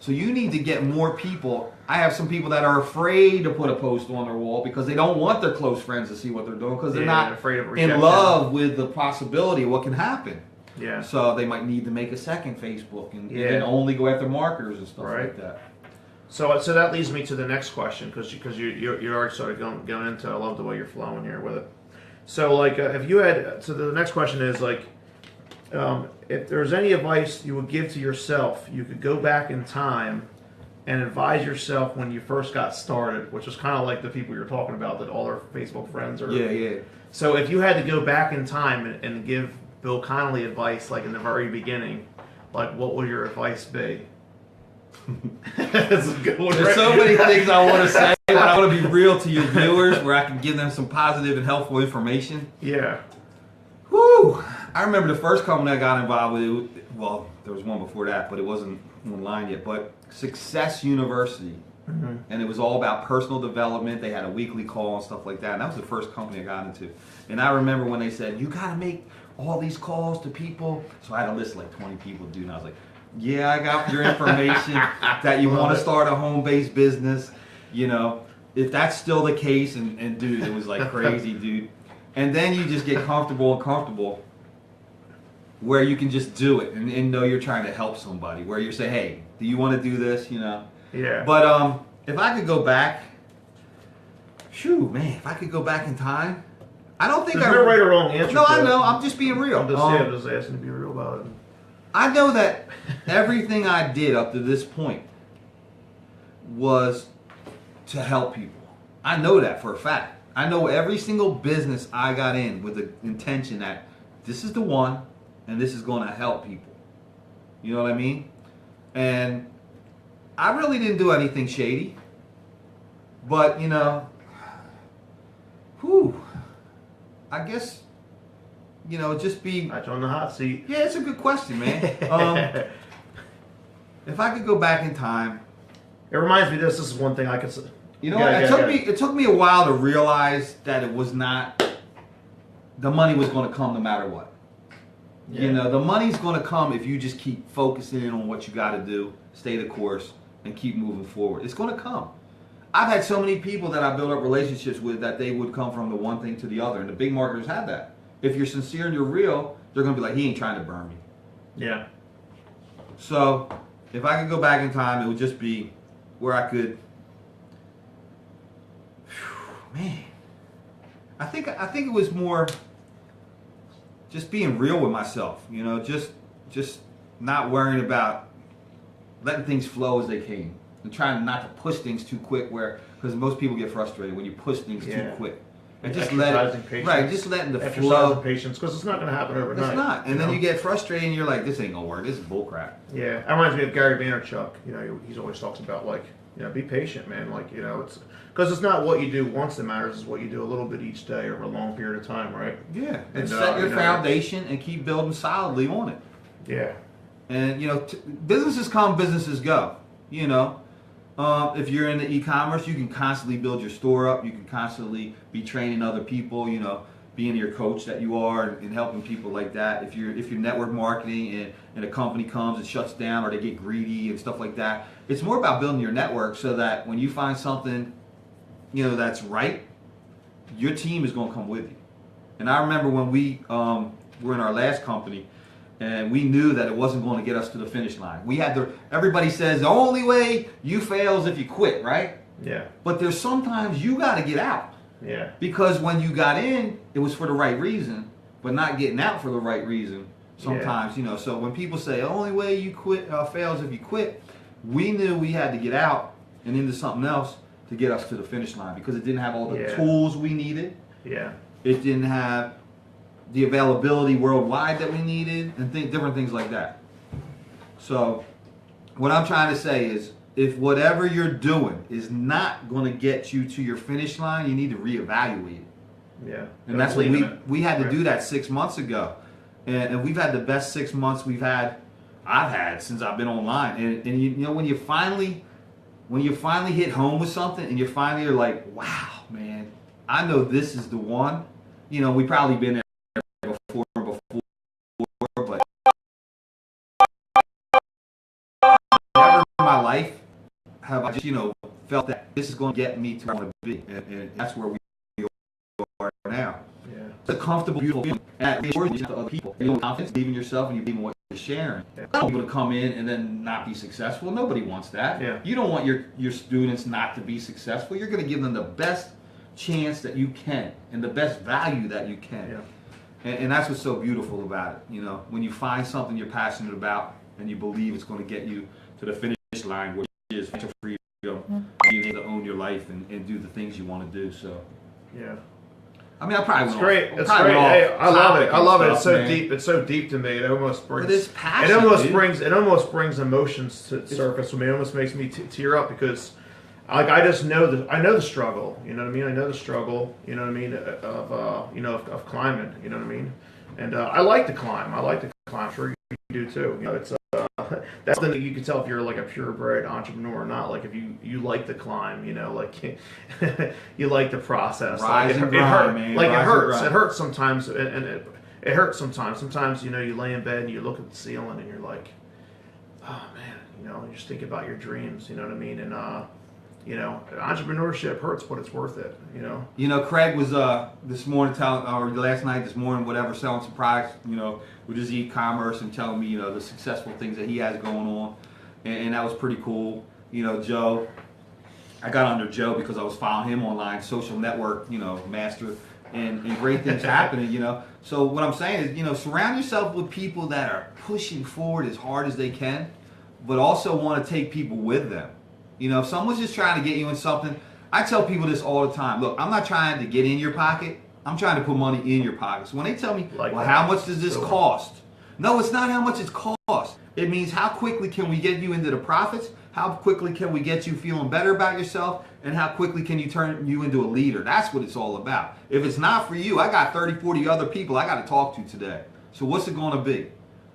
So you need to get more people. I have some people that are afraid to put a post on their wall because they don't want their close friends to see what they're doing because they're Yeah, not afraid of rejection. in love with the possibility of what can happen. Yeah. So they might need to make a second Facebook and Yeah. then only go after marketers and stuff Right. like that. So that leads me to the next question because you already started going into. I love the way you're flowing here with it. So like if you had the next question is like if there's any advice you would give to yourself, you could go back in time and advise yourself when you first got started, which is kind of like the people you're talking about that all their Facebook friends are. Yeah. So if you had to go back in time and give Bill Connelly advice like in the very beginning, like what would your advice be? That's a good one. There's so many things I want to say, but I want to be real to your viewers where I can give them some positive and helpful information. Yeah. Woo! I remember the first company I got involved with, well, there was one before that, but it wasn't online yet, but Success University. Mm-hmm. And it was all about personal development. They had a weekly call and stuff like that. And that was the first company I got into. And I remember when they said, you got to make all these calls to people. So I had a list of like 20 people to do. And I was like, yeah, I got your information that you want to start a home-based business. You know, if that's still the case, and dude, it was like crazy, dude. And then you just get comfortable where you can just do it and know you're trying to help somebody. Where you say, hey, do you want to do this? You know? Yeah. But if I could go back, if I could go back in time, I don't think There's no right or wrong answer. No, to I know. it. I'm just being real. I'm just asking to be real about it. I know that everything I did up to this point was to help people. I know that for a fact. I know every single business I got in with the intention that this is the one and this is going to help people. You know what I mean? And I really didn't do anything shady. But, you know, I guess, you know, just be... Got you on the hot seat. Yeah, it's a good question, man. If I could go back in time... It reminds me of this. This is one thing I could say. You know, it took me a while to realize that it was not... The money was going to come no matter what. Yeah. You know, the money's going to come if you just keep focusing in on what you got to do, stay the course, and keep moving forward. It's going to come. I've had so many people that I built up relationships with that they would come from the one thing to the other, and the big marketers have that. If you're sincere and you're real, they're going to be like, he ain't trying to burn me. Yeah. So, if I could go back in time, it would just be where I could... Man. I think it was more just being real with myself, you know, just not worrying about letting things flow as they came. And trying not to push things too quick, because most people get frustrated when you push things too quick. And just letting the flow. Patience, because it's not going to happen overnight. It's not. And then you get frustrated and you're like, this ain't going to work. This is bullcrap. Yeah. That reminds me of Gary Vaynerchuk. You know, he's always talks about, like, you know, be patient, man. Like, you know, it's because it's not what you do once that matters, it's what you do a little bit each day over a long period of time, right? Yeah. And set your foundation and keep building solidly on it. Yeah. And, you know, businesses come, businesses go. You know, if you're in the e-commerce, you can constantly build your store up. You can constantly be training other people, you know, being your coach that you are and helping people like that. If you're network marketing and a company comes and shuts down or they get greedy and stuff like that, it's more about building your network so that when you find something, you know, that's right, your team is going to come with you. And I remember when we were in our last company, and we knew that it wasn't going to get us to the finish line. Everybody says the only way you fail is if you quit, right? Yeah. But there's sometimes you got to get out. Yeah. Because when you got in, it was for the right reason, but not getting out for the right reason sometimes, you know. So when people say the only way you quit fails if you quit, we knew we had to get out and into something else to get us to the finish line because it didn't have all the tools we needed. Yeah. It didn't have the availability worldwide that we needed, and different things like that. So what I'm trying to say is, if whatever you're doing is not going to get you to your finish line, you need to reevaluate it. Yeah. And that's what we had to do that 6 months ago. And we've had the best 6 months I've had since I've been online. And you know, when you finally hit home with something and you finally are like, wow, man, I know this is the one. You know, we probably been there before, but never in my life have I just, you know, felt that this is going to get me to where I want to be, and that's where we are now. Yeah. It's a comfortable, beautiful feeling, and it reassures you to other people. You have confidence, believe in yourself, and you believe in what you're sharing. I don't want people to come in and then not be successful. Nobody wants that. Yeah. You don't want your students not to be successful. You're going to give them the best chance that you can and the best value that you can. Yeah. And that's what's so beautiful about it. You know, when you find something you're passionate about and you believe it's going to get you to the finish line, which is financial freedom, being able to own your life and do the things you want to do. So, yeah. I mean, I probably it's great. It's great. Hey, I love it. I love it. It's so deep. It's so deep to me. It almost brings. But it's passion, It almost brings emotions to surface for me. It almost makes me tear up because, like, I just know I know the struggle. You know what I mean? I know the struggle. You know what I mean? Of climbing. You know what I mean? And I like to climb. I'm sure you do too. You know, it's that's something that you can tell if you're like a purebred entrepreneur or not. Like if you like to climb, you know, like you like the process. Rise like, and grind, man. Like Rise it hurts. and grind. It hurts sometimes, and it hurts sometimes. Sometimes you know you lay in bed and you look at the ceiling and you're like, oh man, you know, you just think about your dreams. You know what I mean? And you know, entrepreneurship hurts, but it's worth it. You know. You know, Craig was this morning or last night, this morning, whatever, selling some products, you know, with his e-commerce and telling me, you know, the successful things that he has going on, and that was pretty cool. You know, Joe, I got under Joe because I was following him online, social network, you know, master, and great things happening. You know, so what I'm saying is, you know, surround yourself with people that are pushing forward as hard as they can, but also want to take people with them. You know, if someone's just trying to get you in something, I tell people this all the time. Look, I'm not trying to get in your pocket. I'm trying to put money in your pocket. So when they tell me, well, how much does this cost? No, it's not how much it costs. It means how quickly can we get you into the profits? How quickly can we get you feeling better about yourself? And how quickly can you turn you into a leader? That's what it's all about. If it's not for you, I got 30, 40 other people I got to talk to today. So what's it going to be?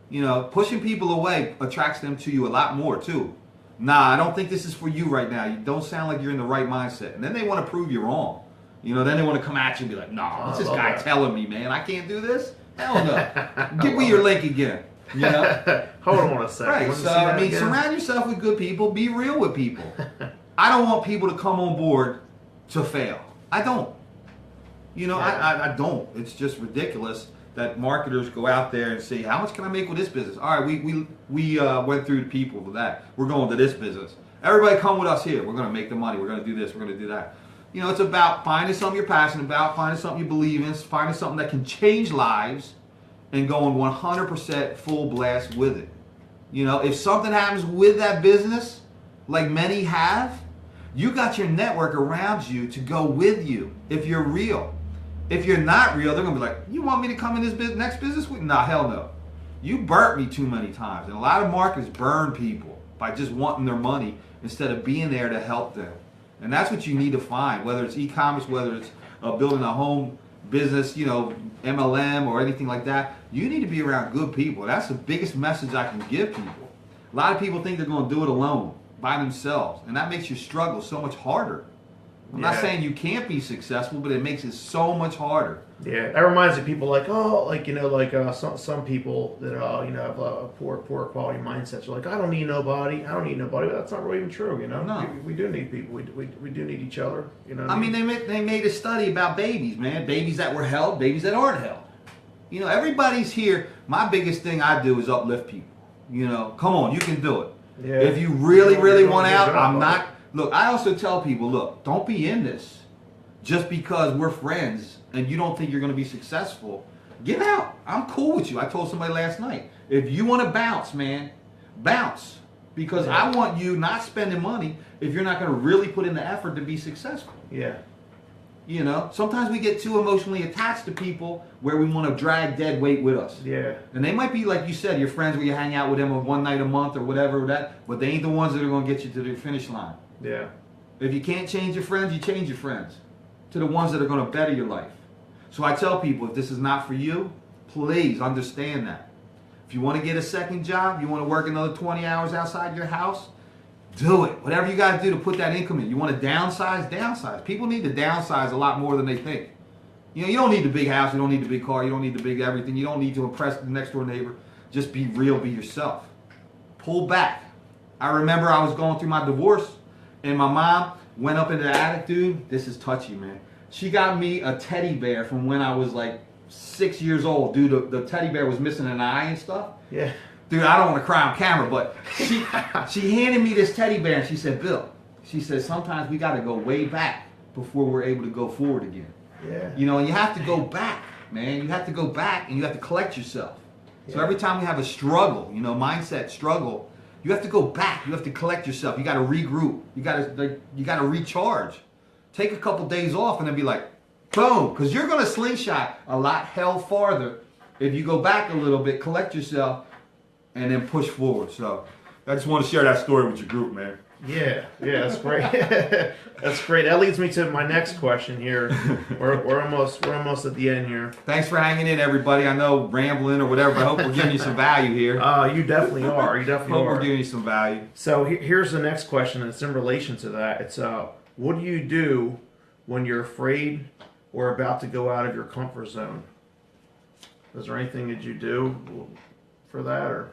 You know, pushing people away attracts them to you a lot more too. Nah, I don't think this is for you right now. You don't sound like you're in the right mindset. And then they want to prove you wrong. You know, then they want to come at you and be like, nah, what's this guy telling me, man? I can't do this? Hell no. Give me your link again. You know? Hold on a second. Right, so I mean, surround yourself with good people. Be real with people. I don't want people to come on board to fail. I don't. You know, I don't. It's just ridiculous that marketers go out there and say, how much can I make with this business? All right, we went through the people with that. We're going to this business. Everybody come with us here. We're going to make the money. We're going to do this. We're going to do that. You know, it's about finding something you're passionate about, finding something you believe in, finding something that can change lives, and going 100% full blast with it. You know, if something happens with that business, like many have, you got your network around you to go with you if you're real. If you're not real, they're going to be like, you want me to come in this next business week? Nah, hell no. You burnt me too many times. And a lot of marketers burn people by just wanting their money instead of being there to help them. And that's what you need to find, whether it's e-commerce, whether it's building a home business, you know, MLM or anything like that. You need to be around good people. That's the biggest message I can give people. A lot of people think they're going to do it alone, by themselves. And that makes your struggle so much harder. I'm not saying you can't be successful, but it makes it so much harder. Yeah, that reminds me of people like, oh, like, you know, like some people that, you know, have a poor quality mindset. You're like, I don't need nobody. But that's not really even true, you know? No. We do need people. We do need each other, you know? I mean, they made a study about babies, man. Babies that were held, babies that aren't held. You know, everybody's here. My biggest thing I do is uplift people. You know, come on, you can do it. Yeah. If you really, really want out, I'm not. Look, I also tell people, look, don't be in this just because we're friends and you don't think you're going to be successful. Get out. I'm cool with you. I told somebody last night, if you want to bounce, man, bounce. Because I want you not spending money if you're not going to really put in the effort to be successful. Yeah. You know, sometimes we get too emotionally attached to people where we want to drag dead weight with us. Yeah. And they might be, like you said, your friends where you hang out with them one night a month or whatever, but they ain't the ones that are going to get you to the finish line. Yeah. If you can't change your friends, you change your friends to the ones that are going to better your life. So I tell people, if this is not for you, please understand that. If you want to get a second job, you want to work another 20 hours outside your house, do it. Whatever you got to do to put that income in. You want to downsize? Downsize. People need to downsize a lot more than they think. You know, you don't need the big house. You don't need the big car. You don't need the big everything. You don't need to impress the next door neighbor. Just be real. Be yourself. Pull back. I remember I was going through my divorce, and my mom went up into the attic, dude. This is touchy, man. She got me a teddy bear from when I was like 6 years old. Dude, the teddy bear was missing an eye and stuff. Yeah. Dude, I don't want to cry on camera, but she handed me this teddy bear and she said, Bill, she said, sometimes we got to go way back before we're able to go forward again. Yeah. You know, and you have to go back, man. You have to go back and you have to collect yourself. Yeah. So every time we have a struggle, you know, mindset struggle, you have to go back. You have to collect yourself. You got to regroup. You got to recharge. Take a couple days off and then be like, boom, because you're going to slingshot a lot hell farther if you go back a little bit, collect yourself, and then push forward. So I just want to share that story with your group, man. Yeah, that's great. That's great. That leads me to my next question here. We're almost at the end here. Thanks for hanging in, everybody. I know rambling or whatever, but I hope we're giving you some value here. You definitely are. You definitely Hope are. we're giving you some value. So here's the next question, and it's in relation to that. It's what do you do when you're afraid or about to go out of your comfort zone? Is there anything that you do for that, or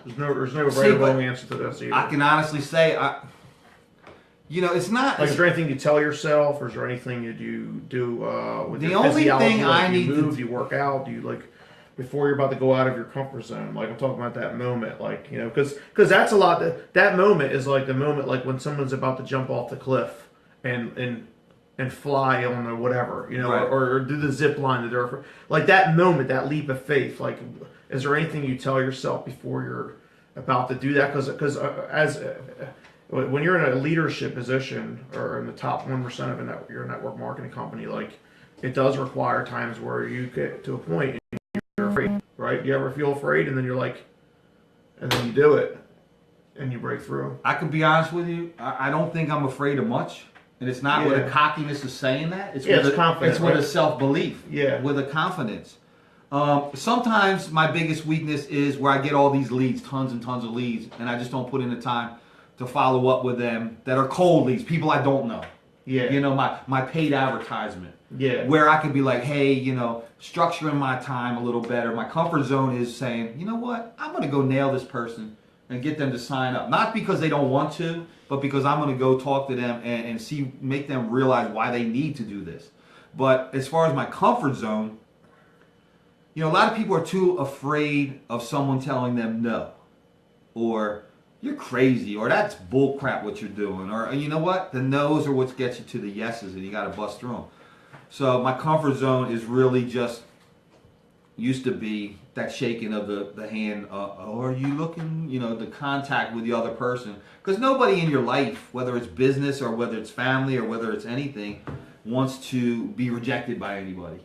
there's no right or wrong answer to this either? I can honestly say, it's not. Like, is there anything you tell yourself, or is there anything that you do with the your only physiology? thing like, I do you need move, to do you work out? Do you before you're about to go out of your comfort zone? Like, I'm talking about that moment, because that's a lot. That moment is like the moment, like when someone's about to jump off the cliff and fly on the whatever, Right. or do the zip line that they're like that moment, that leap of faith. Like, is there anything you tell yourself before you're about to do that? Because when you're in a leadership position or in the top 1% of your network marketing company, like, it does require times where you get to a point and you're afraid, right? You ever feel afraid and then you're like, and then you do it and you break through? I can be honest with you. I don't think I'm afraid of much. And it's not with a cockiness of saying that. It's with confidence. It's with a self-belief. Yeah. With a confidence. Sometimes my biggest weakness is where I get all these leads, tons and tons of leads, and I just don't put in the time to follow up with them that are cold leads, people I don't know. Yeah. My paid advertisement. Yeah. Where I could be like, hey, structuring my time a little better. My comfort zone is saying, you know what? I'm going to go nail this person and get them to sign up. Not because they don't want to, but because I'm going to go talk to them and make them realize why they need to do this. But as far as my comfort zone, a lot of people are too afraid of someone telling them no, or you're crazy, or that's bullcrap what you're doing, or you know what? The no's are what gets you to the yeses, and you got to bust through them. So my comfort zone is really just used to be that shaking of the hand, are you looking, the contact with the other person. Because nobody in your life, whether it's business or whether it's family or whether it's anything, wants to be rejected by anybody.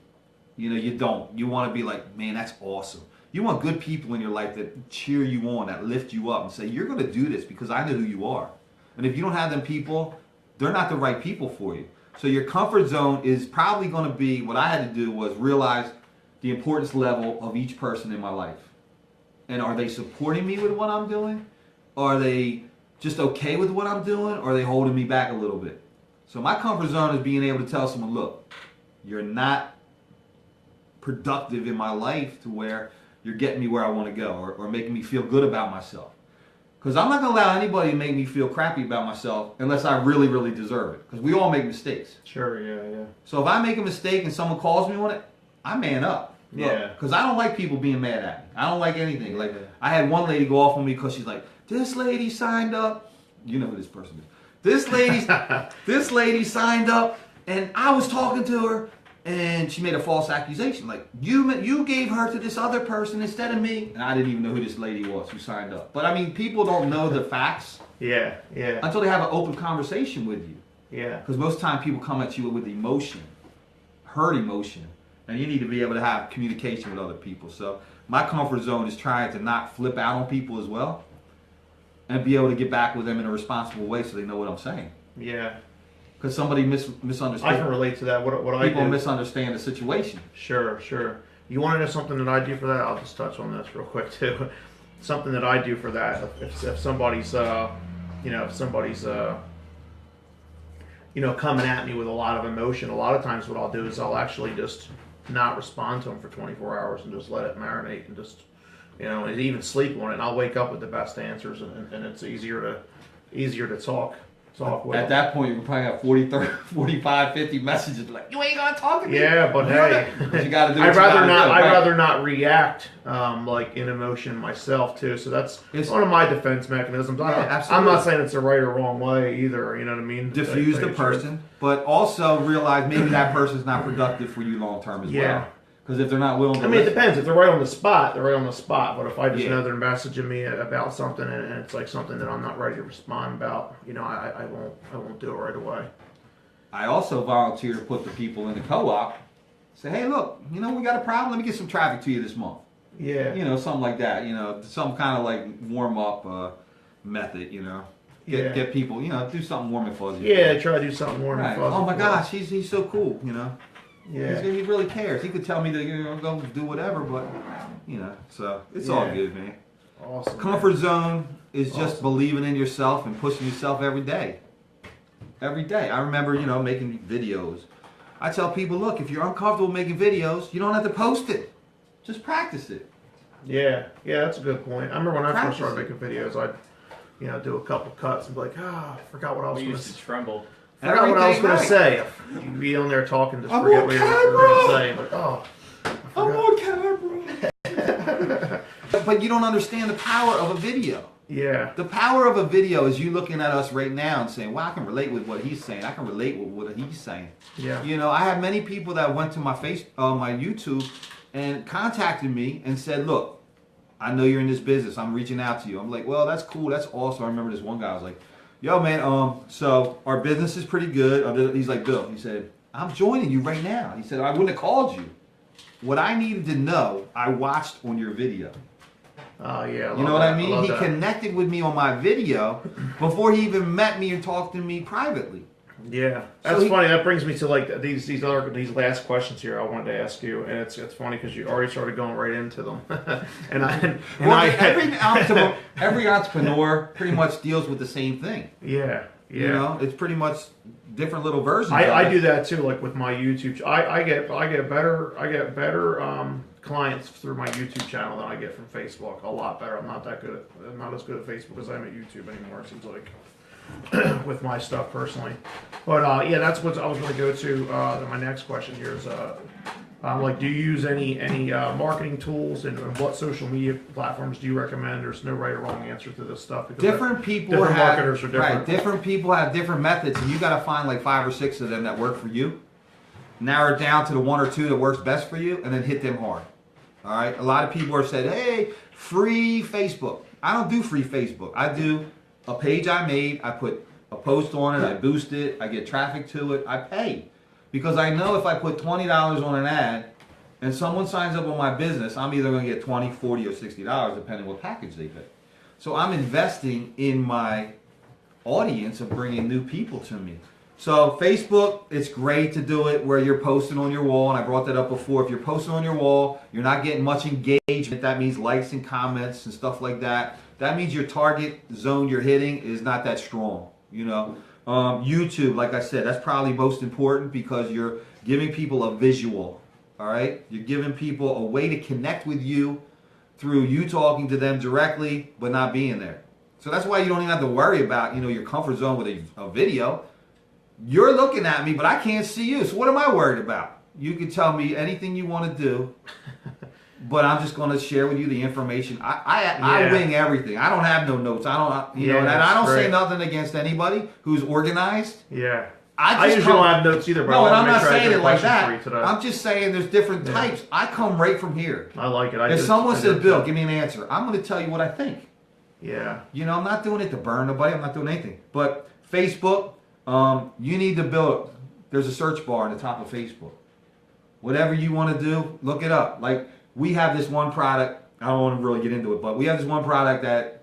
You don't. You want to be like, man, that's awesome. You want good people in your life that cheer you on, that lift you up and say, you're going to do this because I know who you are. And if you don't have them people, they're not the right people for you. So your comfort zone is probably going to be, what I had to do was realize the importance level of each person in my life. And are they supporting me with what I'm doing? Are they just okay with what I'm doing? Or are they holding me back a little bit? So my comfort zone is being able to tell someone, look, you're not productive in my life to where you're getting me where I want to go, or making me feel good about myself. Because I'm not going to allow anybody to make me feel crappy about myself unless I really, really deserve it. Because we all make mistakes. Sure, yeah. So if I make a mistake and someone calls me on it, I man up. Yeah. Because I don't like people being mad at me. I don't like anything. Like, I had one lady go off on me because she's like, this lady signed up. You know who this person is. This lady signed up, and I was talking to her, and she made a false accusation. Like, you gave her to this other person instead of me. And I didn't even know who this lady was who signed up. But I mean, people don't know the facts. Yeah. Until they have an open conversation with you. Yeah. Because most time people come at you with emotion, hurt emotion. And you need to be able to have communication with other people. So my comfort zone is trying to not flip out on people as well. And be able to get back with them in a responsible way so they know what I'm saying. Yeah. Because somebody misunderstood. I can relate to that. What I do. People misunderstand the situation. Sure. You want to know something that I do for that? I'll just touch on this real quick too. Something that I do for that. If somebody's, coming at me with a lot of emotion, a lot of times what I'll do is I'll actually just not respond to them for 24 hours and just let it marinate and just, and even sleep on it. And I'll wake up with the best answers, and it's easier to talk with. At that point, you can probably have 40, 30, 45, 50 messages like, you ain't gonna talk to me. Yeah, but hey, you gotta do. I'd rather not react like in emotion myself too. So that's one of my defense mechanisms. I'm not saying it's a right or wrong way either. You know what I mean? Diffuse the person, but also realize maybe that person's not productive for you long term as well. Because if they're not willing to it depends. If they're right on the spot, they're right on the spot. But if I just know they're messaging me about something and it's like something that I'm not ready to respond about, I won't do it right away. I also volunteer to put the people in the co-op. Say, hey, look, we got a problem. Let me get some traffic to you this month. Yeah. Something like that. Some kind of like warm up method. get people, do something warm and fuzzy. Yeah, try to do something warm and fuzzy. Oh my gosh, he's so cool, Yeah. He really cares. He could tell me to go do whatever, but so it's all good, man. Awesome. Comfort zone is just believing in yourself and pushing yourself every day. Every day. I remember, making videos. I tell people, look, if you're uncomfortable making videos, you don't have to post it. Just practice it. Yeah, that's a good point. I remember when I first started making videos, I'd, do a couple cuts and be like, I forgot what I was going to say. Tremble. I forgot what I was going to say. You'd be on there talking, just forget what you were going to say. But, I'm on camera. But you don't understand the power of a video. Yeah. The power of a video is you looking at us right now and saying, wow, I can relate with what he's saying. I can relate with what he's saying. Yeah. I have many people that went to my my YouTube and contacted me and said, look, I know you're in this business. I'm reaching out to you. I'm like, well, that's cool. That's awesome. I remember this one guy was like, yo, man, so our business is pretty good. He's like, Bill, he said, I'm joining you right now. He said, I wouldn't have called you. What I needed to know, I watched on your video. Oh, yeah. You know what I mean? He connected with me on my video before he even met me and talked to me privately. Yeah, that's funny. That brings me to like these last questions here I wanted to ask you, and it's funny because you already started going right into them. Every entrepreneur pretty much deals with the same thing. Yeah. It's pretty much different little versions. I do that too. Like with my YouTube, I get better clients through my YouTube channel than I get from Facebook. A lot better. I'm not as good at Facebook as I am at YouTube anymore. It seems like. With my stuff personally, but that's what I was going to go to. My next question here is, do you use any marketing tools, and what social media platforms do you recommend? There's no right or wrong answer to this stuff. Different marketers are different. Right, different people have different methods, and you got to find like 5 or 6 of them that work for you. Narrow it down to the 1 or 2 that works best for you, and then hit them hard. All right. A lot of people are saying, "Hey, free Facebook." I don't do free Facebook. I do a page I made, I put a post on it, I boost it, I get traffic to it, I pay. Because I know if I put $20 on an ad and someone signs up on my business, I'm either going to get $20, $40, or $60 depending what package they pay. So I'm investing in my audience of bringing new people to me. So Facebook, it's great to do it where you're posting on your wall, and I brought that up before. If you're posting on your wall, you're not getting much engagement. That means likes and comments and stuff like that. That means your target zone you're hitting is not that strong, YouTube, like I said, that's probably most important because you're giving people a visual, all right? You're giving people a way to connect with you through you talking to them directly but not being there. So that's why you don't even have to worry about, your comfort zone with a video. You're looking at me, but I can't see you. So what am I worried about? You can tell me anything you want to do. But I'm just going to share with you the information. I wing everything. I don't have no notes. I don't, and I don't say nothing against anybody who's organized. Yeah. I usually don't have notes either. But no, and I'm not saying it like that. I'm just saying there's different types. I come right from here. I like it. If someone says, Bill, give me an answer, I'm going to tell you what I think. Yeah. I'm not doing it to burn nobody. I'm not doing anything. But Facebook, you need to build. There's a search bar on the top of Facebook. Whatever you want to do, look it up. Like, we have this one product, I don't want to really get into it, but we have this one product that,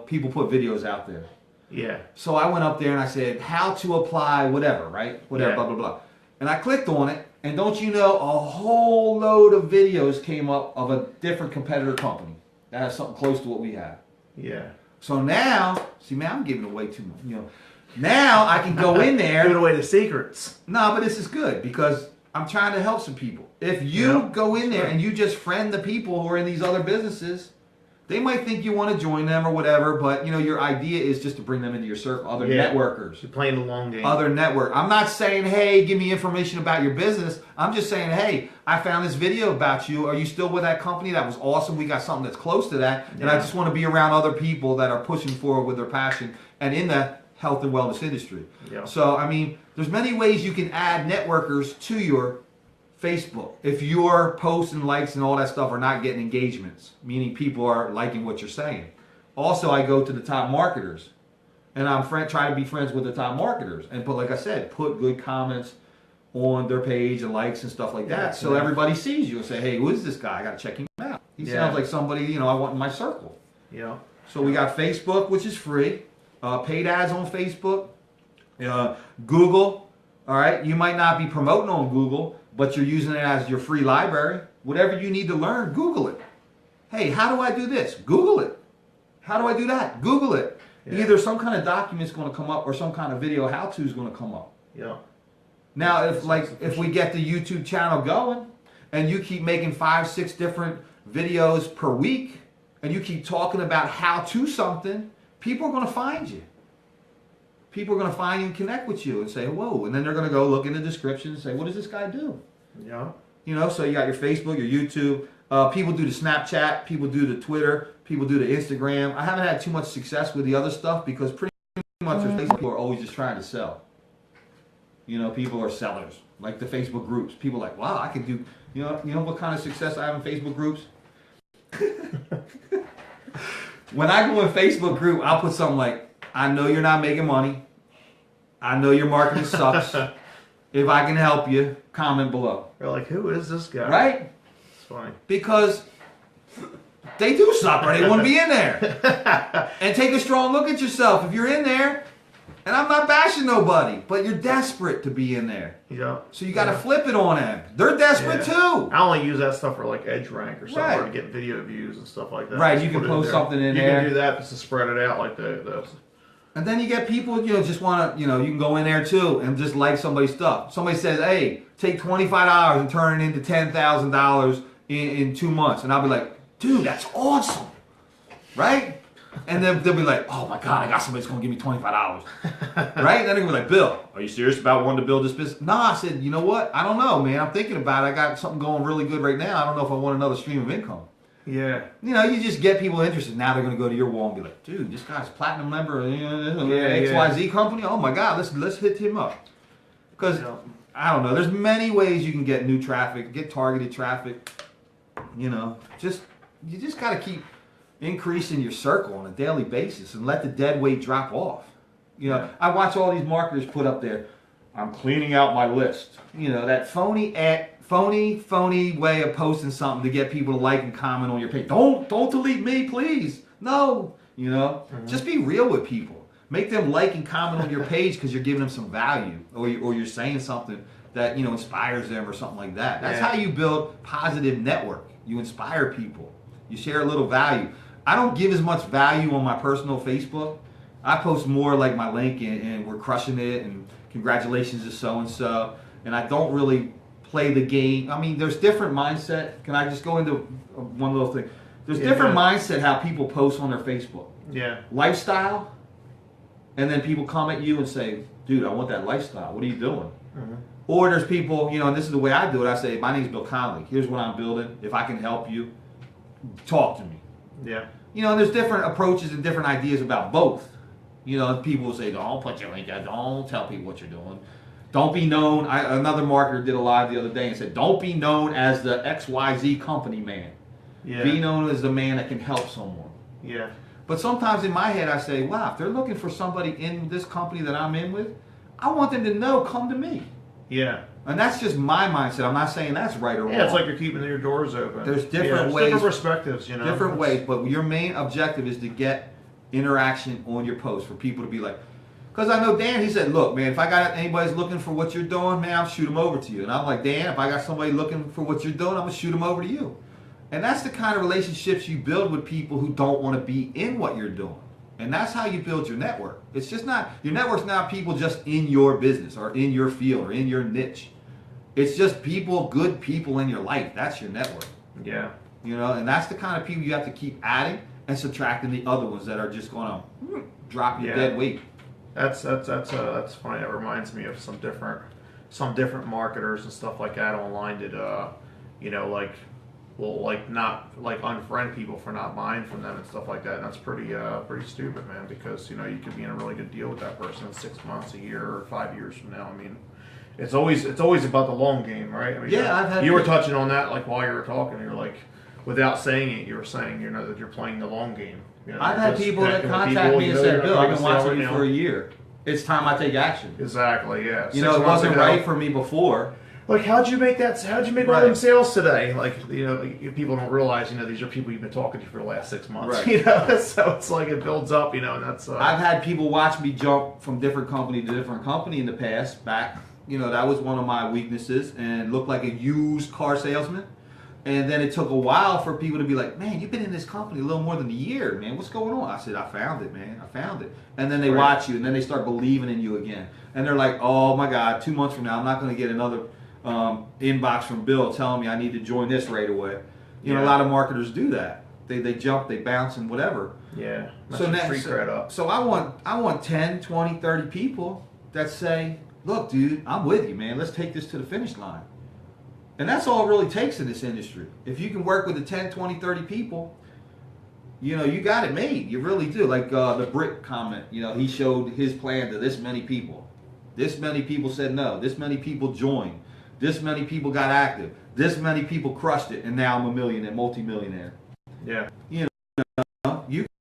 people put videos out there. Yeah. So I went up there and I said, how to apply whatever, right? Whatever, blah, blah, blah. And I clicked on it, and don't you know, a whole load of videos came up of a different competitor company that has something close to what we have. Yeah. So now, see, man, I'm giving away too much, Now I can go in there. Giving away the secrets. No, but this is good because I'm trying to help some people. If you go in there and you just friend the people who are in these other businesses, they might think you want to join them or whatever, but your idea is just to bring them into your circle, other networkers. You're playing the long game. Other network. I'm not saying, hey, give me information about your business. I'm just saying, hey, I found this video about you. Are you still with that company? That was awesome. We got something that's close to that. And I just want to be around other people that are pushing forward with their passion and in the health and wellness industry. Yeah. So, there's many ways you can add networkers to your Facebook. If your posts and likes and all that stuff are not getting engagements, meaning people are liking what you're saying. Also, I go to the top marketers, and I'm trying to be friends with the top marketers. But like I said, put good comments on their page and likes and stuff like that, so everybody sees you and say, hey, who is this guy? I got to check him out. He sounds like somebody I want in my circle. Yeah. So we got Facebook, which is free. paid ads on Facebook, Google. All right, you might not be promoting on Google, but you're using it as your free library. Whatever you need to learn, Google it. Hey, how do I do this? Google it. How do I do that? Google it. Yeah. Either some kind of document's going to come up or some kind of video how-to is going to come up. Yeah. Now, if we get the YouTube channel going and you keep making 5-6 different videos per week and you keep talking about how to something, people are going to find you. People are going to find you and connect with you and say, whoa. And then they're going to go look in the description and say, what does this guy do? Yeah. You know, so you got your Facebook, your YouTube. People do the Snapchat. People do the Twitter. People do the Instagram. I haven't had too much success with the other stuff because pretty much people are always just trying to sell. You know, people are sellers. Like the Facebook groups. People are like, wow, I can do, you know what kind of success I have in Facebook groups? When I go in Facebook group, I'll put something like, I know you're not making money. I know your marketing sucks. If I can help you, comment below. They're like, who is this guy? Right? It's funny. Because they do suck or they wouldn't be in there. And take a strong look at yourself. If you're in there, and I'm not bashing nobody, but you're desperate to be in there. Yeah. So you got to flip it on them. They're desperate too. I only use that stuff for like Edge Rank or something, Right. or to get video views and stuff like that. Right, Just you can put it post there. something in there. You can do that just to spread it out like the And then you get people, just want to, you can go in there too and just like somebody's stuff. Somebody says, hey, take $25 and turn it into $10,000 in 2 months. And I'll be like, dude, that's awesome. Right? And then they'll be like, oh my God, I got somebody that's going to give me $25. Right? And then they're going to be like, Bill, are you serious about wanting to build this business? No, I said, you know what? I don't know, man. I'm thinking about it. I got something going really good right now. I don't know if I want another stream of income. Yeah. You just get people interested. Now they're going to go to your wall and be like, dude, this guy's a platinum member of XYZ company. Oh my God, let's hit him up. Because, I don't know, there's many ways you can get new traffic, get targeted traffic. You just got to keep increasing your circle on a daily basis and let the dead weight drop off. I watch all these marketers put up there, I'm cleaning out my list. That phony way of posting something to get people to like and comment on your page. Don't delete me, please. No, just be real with people. Make them like and comment on your page because you're giving them some value, or you're saying something that inspires them or something like that. That's how you build positive network. You inspire people. You share a little value. I don't give as much value on my personal Facebook. I post more like my link and we're crushing it and congratulations to so and so. And I don't really play the game. I mean, there's different mindset. Can I just go into one little thing? There's different mindset how people post on their Facebook. Yeah. Lifestyle, and then people come at you and say, dude, I want that lifestyle. What are you doing? Mm-hmm. Or there's people, and this is the way I do it. I say, my name's Bill Connelly. Here's what I'm building. If I can help you, talk to me. Yeah. And there's different approaches and different ideas about both. People will say, don't put your link out. Don't tell people what you're doing. Don't be known. Another marketer did a live the other day and said, don't be known as the XYZ company man. Yeah. Be known as the man that can help someone. Yeah. But sometimes in my head I say, wow, if they're looking for somebody in this company that I'm in with, I want them to know, come to me. Yeah. And that's just my mindset. I'm not saying that's right or wrong. Yeah, it's like you're keeping your doors open. There's different ways. Different perspectives, Different ways, but your main objective is to get interaction on your post for people to be like, because I know Dan, he said, look, man, if I got anybody's looking for what you're doing, man, I'll shoot them over to you. And I'm like, Dan, if I got somebody looking for what you're doing, I'm going to shoot them over to you. And that's the kind of relationships you build with people who don't want to be in what you're doing. And that's how you build your network. It's just not, your network's not people just in your business or in your field or in your niche. It's just people, good people in your life. That's your network. Yeah. And that's the kind of people you have to keep adding and subtracting the other ones that are just going to drop your dead weight. That's funny. That reminds me of some different marketers and stuff like that online that not unfriend people for not buying from them and stuff like that. And that's pretty stupid, man, because you could be in a really good deal with that person in 6 months, a year, or 5 years from now. I mean, it's always about the long game, right? I mean, I've had you were touching on that while you were talking. You're like, without saying it, you were saying that you're playing the long game. I've had people that contact me and said, Bill, I've been watching you for a year. It's time I take action. Exactly, yeah. It wasn't right for me before. Like, how'd you make all Right. them sales today? Like, like, people don't realize, these are people you've been talking to for the last 6 months. Right. So it's like it builds up, and that's. I've had people watch me jump from different company to different company in the past. Back, that was one of my weaknesses, and looked like a used car salesman. And then it took a while for people to be like, man, you've been in this company a little more than a year, man. What's going on? I said, I found it, man. I found it. And then they watch you, and then they start believing in you again. And they're like, oh my God, 2 months from now, I'm not going to get another inbox from Bill telling me I need to join this right away. A lot of marketers do that. They jump, they bounce, and whatever. Yeah. So I want 10, 20, 30 people that say, look, dude, I'm with you, man. Let's take this to the finish line. And that's all it really takes in this industry. If you can work with the 10, 20, 30 people, you got it made. You really do. Like the Brick comment, he showed his plan to this many people. This many people said no. This many people joined. This many people got active. This many people crushed it. And now I'm a millionaire, multi-millionaire. Yeah. You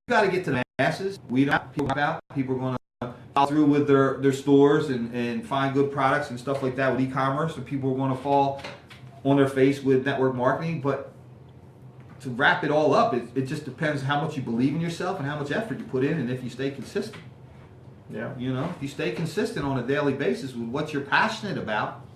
got to get to the masses. We don't about. People are going to follow through with their stores and find good products and stuff like that with e-commerce. And people are going to fall on their face with network marketing. But to wrap it all up, it just depends how much you believe in yourself and how much effort you put in, and if you stay consistent. Yeah. If you stay consistent on a daily basis with what you're passionate about,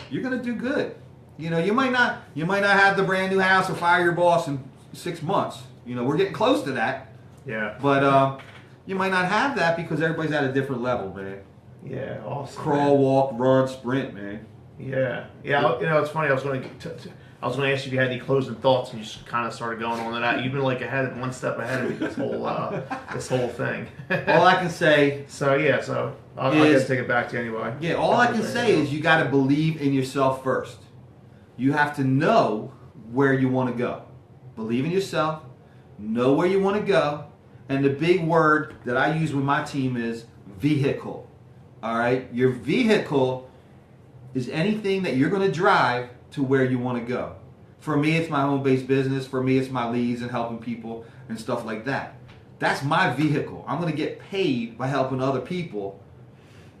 you're going to do good. You might not have the brand new house or fire your boss in 6 months. We're getting close to that. Yeah. But you might not have that because everybody's at a different level, man. Yeah. Awesome. Crawl, man. walk, run, sprint, man. Yeah. Yeah. It's funny. I was going to ask you if you had any closing thoughts, and you just kind of started going on to that. You've been like one step ahead of me this whole thing. All I can say. So I'll just take it back to you anyway. Yeah. All I can say is you got to believe in yourself first. You have to know where you want to go. Believe in yourself. Know where you want to go. And the big word that I use with my team is vehicle. All right? Your vehicle is anything that you're going to drive to where you want to go. For me, it's my home-based business. For me, it's my leads and helping people and stuff like that. That's my vehicle. I'm going to get paid by helping other people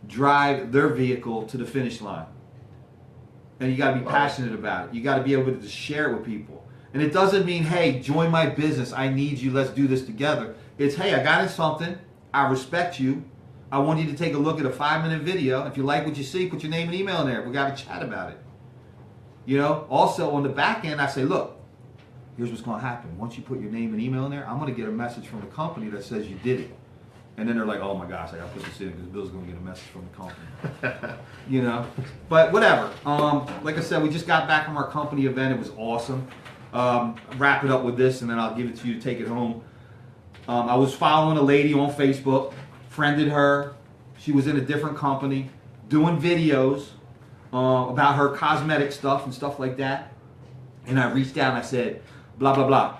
drive their vehicle to the finish line. And you got to be passionate about it. You got to be able to share it with people. And it doesn't mean, hey, join my business. I need you. Let's do this together. It's, hey, I got in something. I respect you. I want you to take a look at a 5-minute video. If you like what you see, put your name and email in there. We got to chat about it. Also on the back end, I say, look, here's what's going to happen. Once you put your name and email in there, I'm going to get a message from the company that says you did it. And then they're like, oh my gosh, I got to put this in because Bill's going to get a message from the company. But whatever. Like I said, we just got back from our company event. It was awesome. Wrap it up with this, and then I'll give it to you to take it home. I was following a lady on Facebook, friended her. She was in a different company, doing videos about her cosmetic stuff and stuff like that. And I reached out and I said, blah, blah, blah.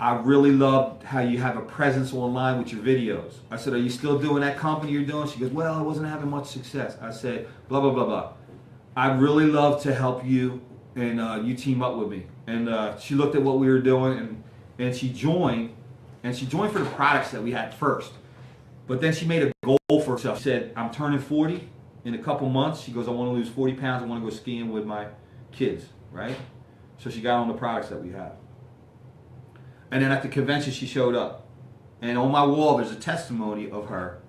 I really loved how you have a presence online with your videos. I said, are you still doing that company you're doing? She goes, well, I wasn't having much success. I said, blah, blah, blah, blah. I'd really love to help you, and you team up with me. And she looked at what we were doing, and she joined. And she joined for the products that we had first. But then she made a goal for herself. She said, I'm turning 40 in a couple months. She goes, I want to lose 40 pounds. I want to go skiing with my kids, right? So she got on the products that we have. And then at the convention, she showed up. And on my wall, there's a testimony of her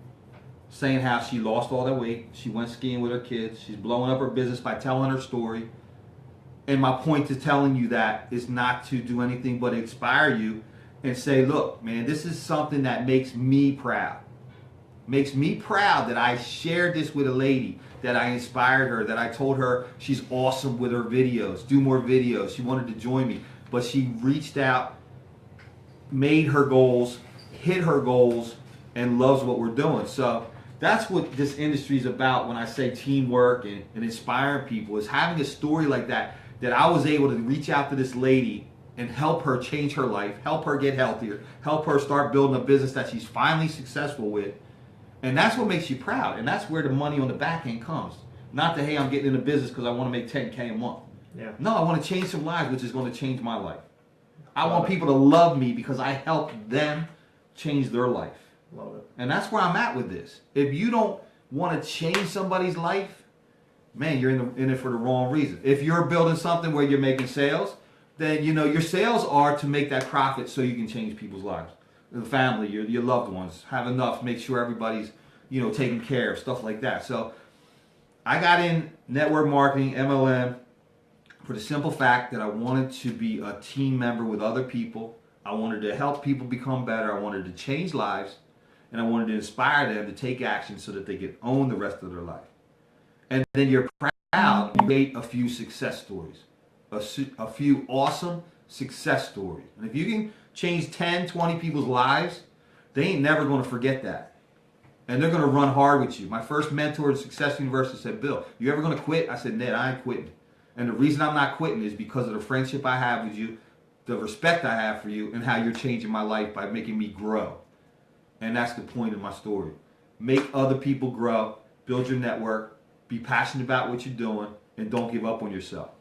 saying how she lost all that weight. She went skiing with her kids. She's blowing up her business by telling her story. And my point to telling you that is not to do anything but inspire you and say, look, man, this is something that makes me proud. Makes me proud that I shared this with a lady, that I inspired her, that I told her she's awesome with her videos, do more videos. She wanted to join me. But she reached out, made her goals, hit her goals, and loves what we're doing. So that's what this industry is about when I say teamwork and inspiring people, is having a story like that I was able to reach out to this lady and help her change her life, help her get healthier, help her start building a business that she's finally successful with. And that's what makes you proud. And that's where the money on the back end comes. Not that, hey, I'm getting into business because I want to make $10K a month. Yeah. No, I want to change some lives, which is going to change my life. I want people to love me because I helped them change their life. Love it. And that's where I'm at with this. If you don't want to change somebody's life, man, you're in it for the wrong reason. If you're building something where you're making sales, then your sales are to make that profit so you can change people's lives. The family, your loved ones, have enough, make sure everybody's, taken care of, stuff like that. So I got in network marketing, MLM, for the simple fact that I wanted to be a team member with other people. I wanted to help people become better. I wanted to change lives, and I wanted to inspire them to take action so that they could own the rest of their life. And then you're proud to create a few success stories, a few awesome success stories. And if you can change 10, 20 people's lives, they ain't never going to forget that. And they're going to run hard with you. My first mentor at Success University said, Bill, you ever going to quit? I said, Ned, I ain't quitting. And the reason I'm not quitting is because of the friendship I have with you, the respect I have for you, and how you're changing my life by making me grow. And that's the point of my story. Make other people grow, build your network, be passionate about what you're doing, and don't give up on yourself.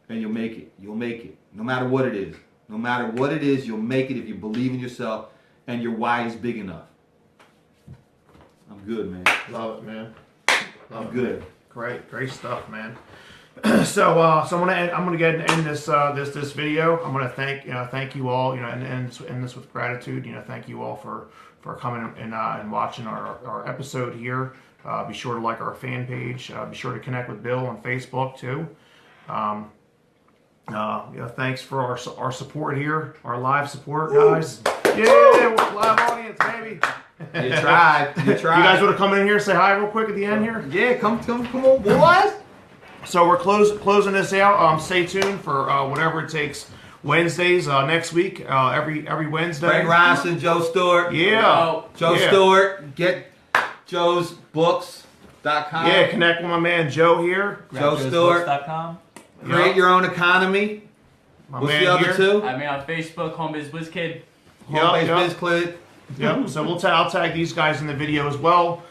And you'll make it. You'll make it. No matter what it is. No matter what it is, you'll make it if you believe in yourself and your why is big enough. I'm good, man. Love it, man. I'm good. Great stuff, man. So I'm gonna get end this video. I'm gonna thank you all, and end this with gratitude. Thank you all for coming and watching our episode here. Be sure to like our fan page. Be sure to connect with Bill on Facebook too. Thanks for our support here, our live support, guys. Yeah, live audience, baby. You tried. You guys want to come in here and say hi real quick at the end here? Yeah, come on, boys. So we're closing this out. Stay tuned for whatever it takes. Wednesdays next week. Every Wednesday. Frank Robinson, Joe Stewart. Yeah. Joe Stewart. Get joesbooks.com. Yeah, connect with my man Joe here. Joe Stewart. Create your own economy. What's the other two? I mean, on Facebook, Home Biz Whiz Kid. Home Biz Biz Kid. Yep. So I'll tag these guys in the video as well.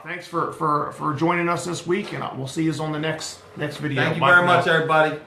Thanks for joining us this week, and we'll see you on the next video. Thank you very much, everybody.